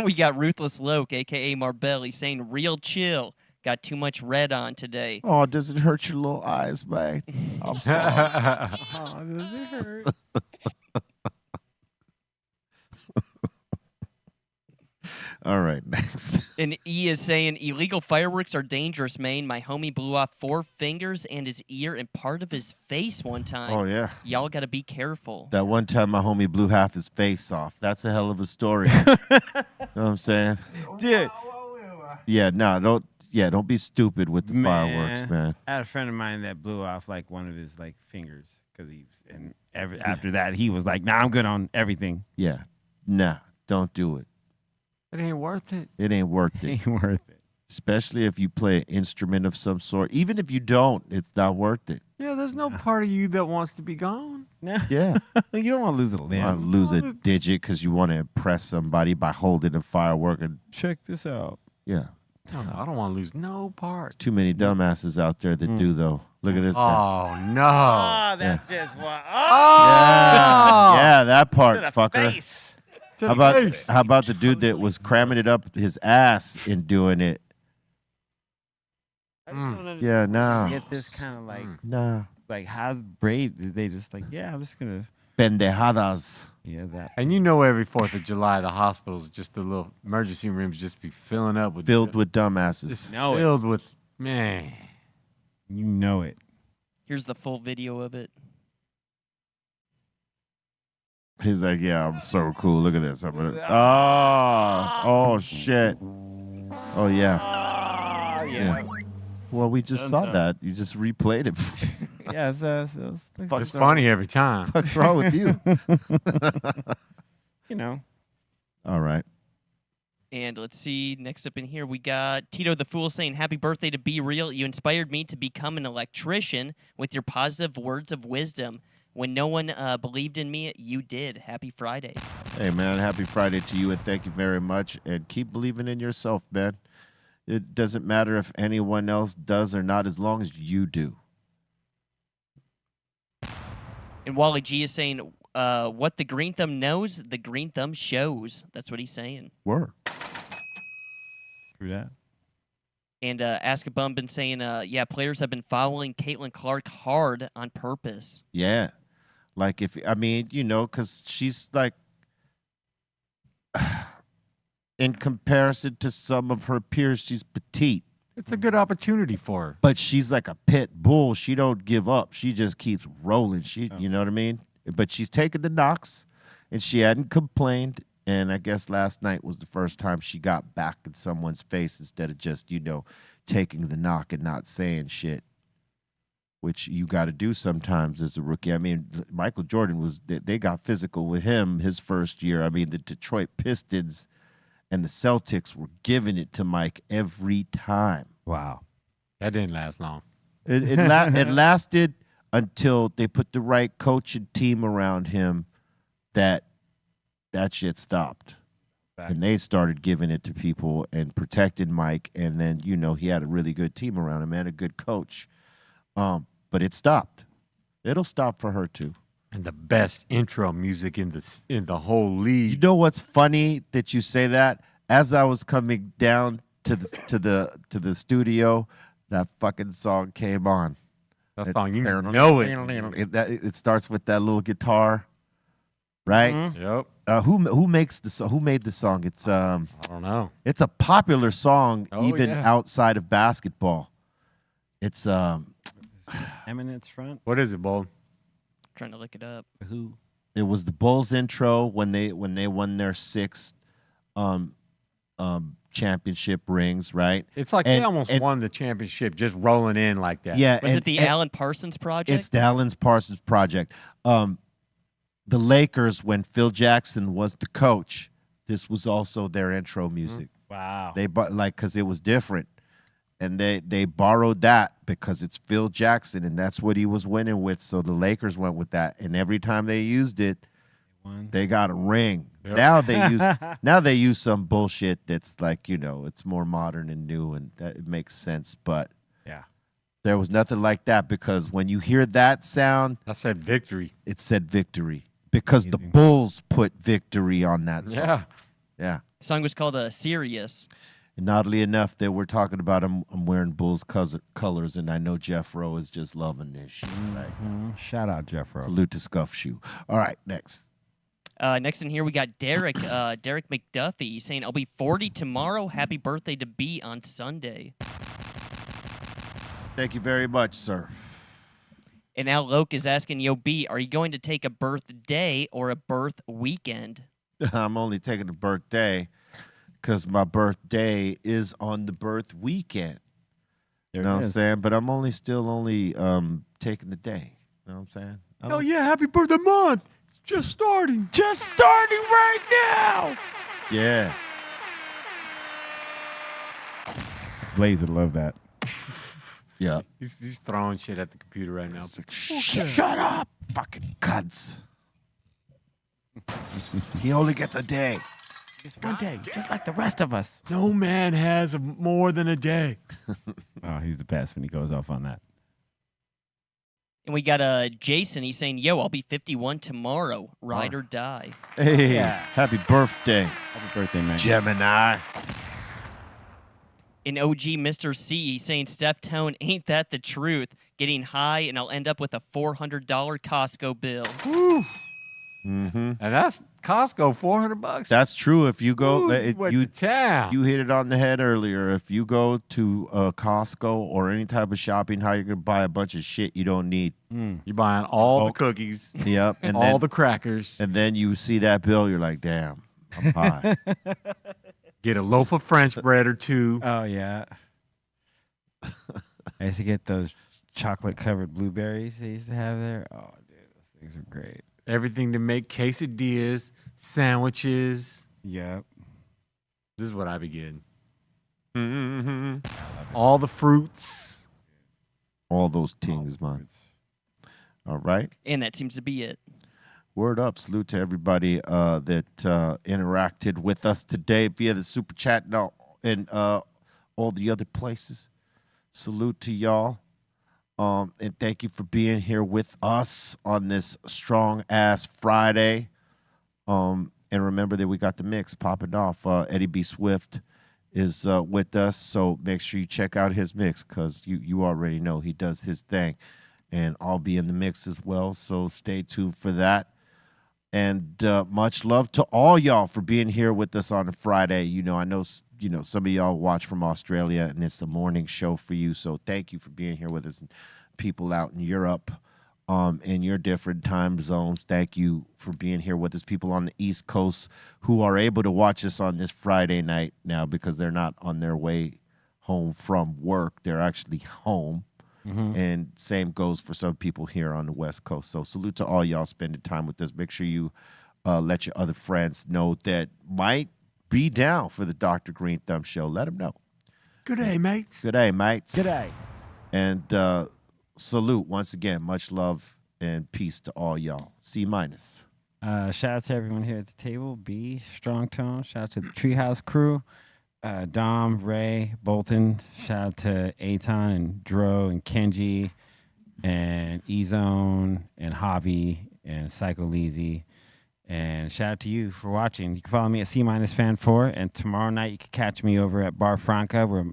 We got Ruthless Loke, a.k.a. Marbell. He's saying, real chill. Got too much red on today. Oh, does it hurt your little eyes, man? I'm sorry. Oh, does it hurt? All right, next. And E is saying, illegal fireworks are dangerous, man. My homie blew off 4 fingers and his ear and part of his face one time. Oh, yeah. Y'all got to be careful. That one time my homie blew half his face off. That's a hell of a story. You know what I'm saying? Dude. Yeah, no, don't be stupid with the fireworks, man. I had a friend of mine that blew off like one of his like fingers because after that he was like, "Nah, I'm good on everything." Yeah, nah, don't do it. It ain't worth it. It ain't worth it. Ain't worth it. Especially if you play an instrument of some sort. Even if you don't, it's not worth it. Yeah, there's no part of you that wants to be gone. Yeah. You don't want to lose a You limb. want to lose a digit because you want to impress somebody by holding a firework. And check this out. Yeah. No, I don't want to lose no part. Too many dumbasses out there that do, though. Look at this guy. Oh, no. Oh, that's just what. Yeah, that part, To the fucker. face. How about the dude that was cramming it up his ass in doing it? I just don't understand Yeah, why nah. they Get this kind of like, Nah. like how brave did they just like? Yeah, I'm just gonna. Pendejadas. Yeah, that. And you know, every 4th of July, the hospitals, just the little emergency rooms, just be filling up with Filled with dumbasses. just Know it. filled with man. You know it. Here's the full video of it. He's like, yeah, I'm so cool. Look at this. I'm gonna, oh, shit. Oh, yeah. Yeah. Well, we just saw that. You just replayed it. Yeah, It's funny every time. What's wrong with you? You know. All right. And let's see, next up in here, we got Tito the Fool saying, happy birthday to Be Real. You inspired me to become an electrician with your positive words of wisdom. When no one believed in me, you did. Happy Friday. Hey, man, happy Friday to you, and thank you very much. And keep believing in yourself, man. It doesn't matter if anyone else does or not, as long as you do. And Wally G is saying, what the Green Thumb knows, the Green Thumb shows. That's what he's saying. Word. Through that. And Ask a Bum been saying, yeah, players have been following Caitlin Clark hard on purpose. Yeah. Like, because she's like, in comparison to some of her peers, she's petite. It's a good opportunity for her. But she's like a pit bull. She don't give up. She just keeps rolling. You know what I mean? But she's taken the knocks, and she hadn't complained. And I guess last night was the first time she got back in someone's face instead of just, taking the knock and not saying shit, which you got to do sometimes as a rookie. I mean, Michael Jordan they got physical with him his first year. I mean, the Detroit Pistons and the Celtics were giving it to Mike every time. Wow. That didn't last long. It lasted until they put the right coach and team around him that shit stopped. And they started giving it to people and protected Mike. And then, he had a really good team around him and a good coach. But it stopped. It'll stop for her too. And the best intro music in the whole league. You know what's funny that you say that? As I was coming down to the studio, that fucking song came on. That song, you know it. It starts with that little guitar, right? Mm-hmm. Yep. Who makes the song? Who made the song? It's I don't know. It's a popular song even yeah. outside of basketball. It's Eminence front. What is it, Bold? Trying to look it up. Who? It was the Bulls intro when they won their 6th championship rings, right? It's like they almost won the championship just rolling in like that. Yeah. Was it the Alan Parsons project? It's the Alan Parsons project. The Lakers, when Phil Jackson was the coach, this was also their intro music. Wow. They because it was different. And they borrowed that because it's Phil Jackson, and that's what he was winning with. So the Lakers went with that, and every time they used it, they got a ring. Yep. Now they use some bullshit that's like, it's more modern and new, and that it makes sense. But yeah, there was nothing like that, because when you hear that sound, I said victory. It said victory because the Bulls put victory on that song. Yeah. Yeah. The song was called Sirius. And oddly enough, that we're talking about I'm wearing Bulls colors, and I know Jeff Rowe is just loving this shit. Right? Shout out Jeff Rowe. Salute to Scuff Shoe. All right, next. Next in here, we got Derek. Derek McDuffie. He's saying, I'll be 40 tomorrow. Happy birthday to B on Sunday. Thank you very much, sir. And Al Loke is asking, Yo, B, are you going to take a birthday or a birth weekend? I'm only taking a birthday because my birthday is on the birth weekend. You know what I'm saying? But I'm only taking the day. You know what I'm saying? Oh, yeah. Happy birthday month. It's just starting. Just starting right now. Yeah. Blaze would love that. Yeah. He's throwing shit at the computer right now. Shut up, fucking cunts. He only gets a day. Just one day, just like the rest of us. No man has more than a day. Oh, he's the best when he goes off on that. And we got Jason. He's saying, Yo, I'll be 51 tomorrow. Ride or die. Hey, happy birthday. Happy birthday, man. Gemini. And OG Mr. C, he's saying, Steph Tone, ain't that the truth? Getting high, and I'll end up with a $400 Costco bill. Woo. Mm-hmm. And that's Costco, $400. That's true. If you go, you hit it on the head earlier. If you go to Costco or any type of shopping, how you're gonna buy a bunch of shit you don't need. You're buying all the cookies. Yep, and all the crackers. And then you see that bill, you're like, damn, I'm high. Get a loaf of French bread or two. Oh yeah. I used to get those chocolate-covered blueberries they used to have there. Oh, dude, those things are great. Everything to make quesadillas, sandwiches. Yep. This is what I be getting. Mm-hmm. All the fruits. All those things, man. All right. And that seems to be it. Word up. Salute to everybody that interacted with us today via the Super Chat and all the other places. Salute to y'all. And thank you for being here with us on this strong-ass Friday. And remember that we got the mix popping off. Eddie B. Swift is with us, so make sure you check out his mix because you already know he does his thing. And I'll be in the mix as well, so stay tuned for that. And much love to all y'all for being here with us on a Friday. I know some of y'all watch from Australia, and it's the morning show for you. So thank you for being here with us. And people out in Europe, in your different time zones, thank you for being here with us. People on the East Coast who are able to watch us on this Friday night now because they're not on their way home from work. They're actually home. Mm-hmm. And same goes for some people here on the West Coast. So salute to all y'all spending time with us. Make sure you let your other friends know that might be down for the Dr. Greenthumb Show. Let them know. Good day, mates. Good day, mates. Good day. And salute once again. Much love and peace to all y'all. C-. Shout out to everyone here at the table. B, Strong Tone. Shout out to the Treehouse crew. Dom, Ray, Bolton. Shout out to Aton and Dro and Kenji and E-Zone and Hobby and Psycho Leezy. And shout out to you for watching. You can follow me at C-Fan4. And tomorrow night you can catch me over at Bar Franca where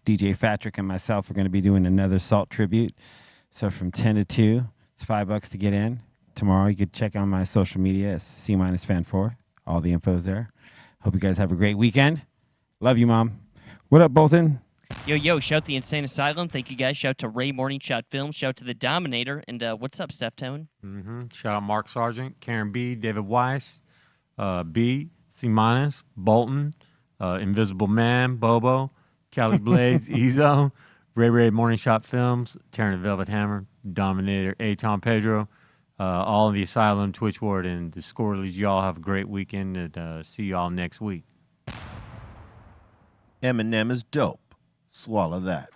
DJ Fatrick and myself are going to be doing another Salt tribute. So from 10 to 2, it's $5 to get in. Tomorrow you could check out my social media at C-Fan4. All the info's there. Hope you guys have a great weekend. Love you, Mom. What up, Bolton? Yo, shout the Insane Asylum. Thank you, guys. Shout to Ray Morning Shot Films. Shout to the Dominator. And what's up, Steph Tone? Mm-hmm. Shout out Mark Sargent, Karen B, David Weiss, B, C-, Bolton, Invisible Man, Bobo, Cali Blades, Ezo, Ray Morning Shot Films, Terran the Velvet Hammer, Dominator, Tom Pedro, all in the Asylum, Twitch Ward, and the Scorleys. Y'all have a great weekend, and see y'all next week. Eminem is dope. Swallow that.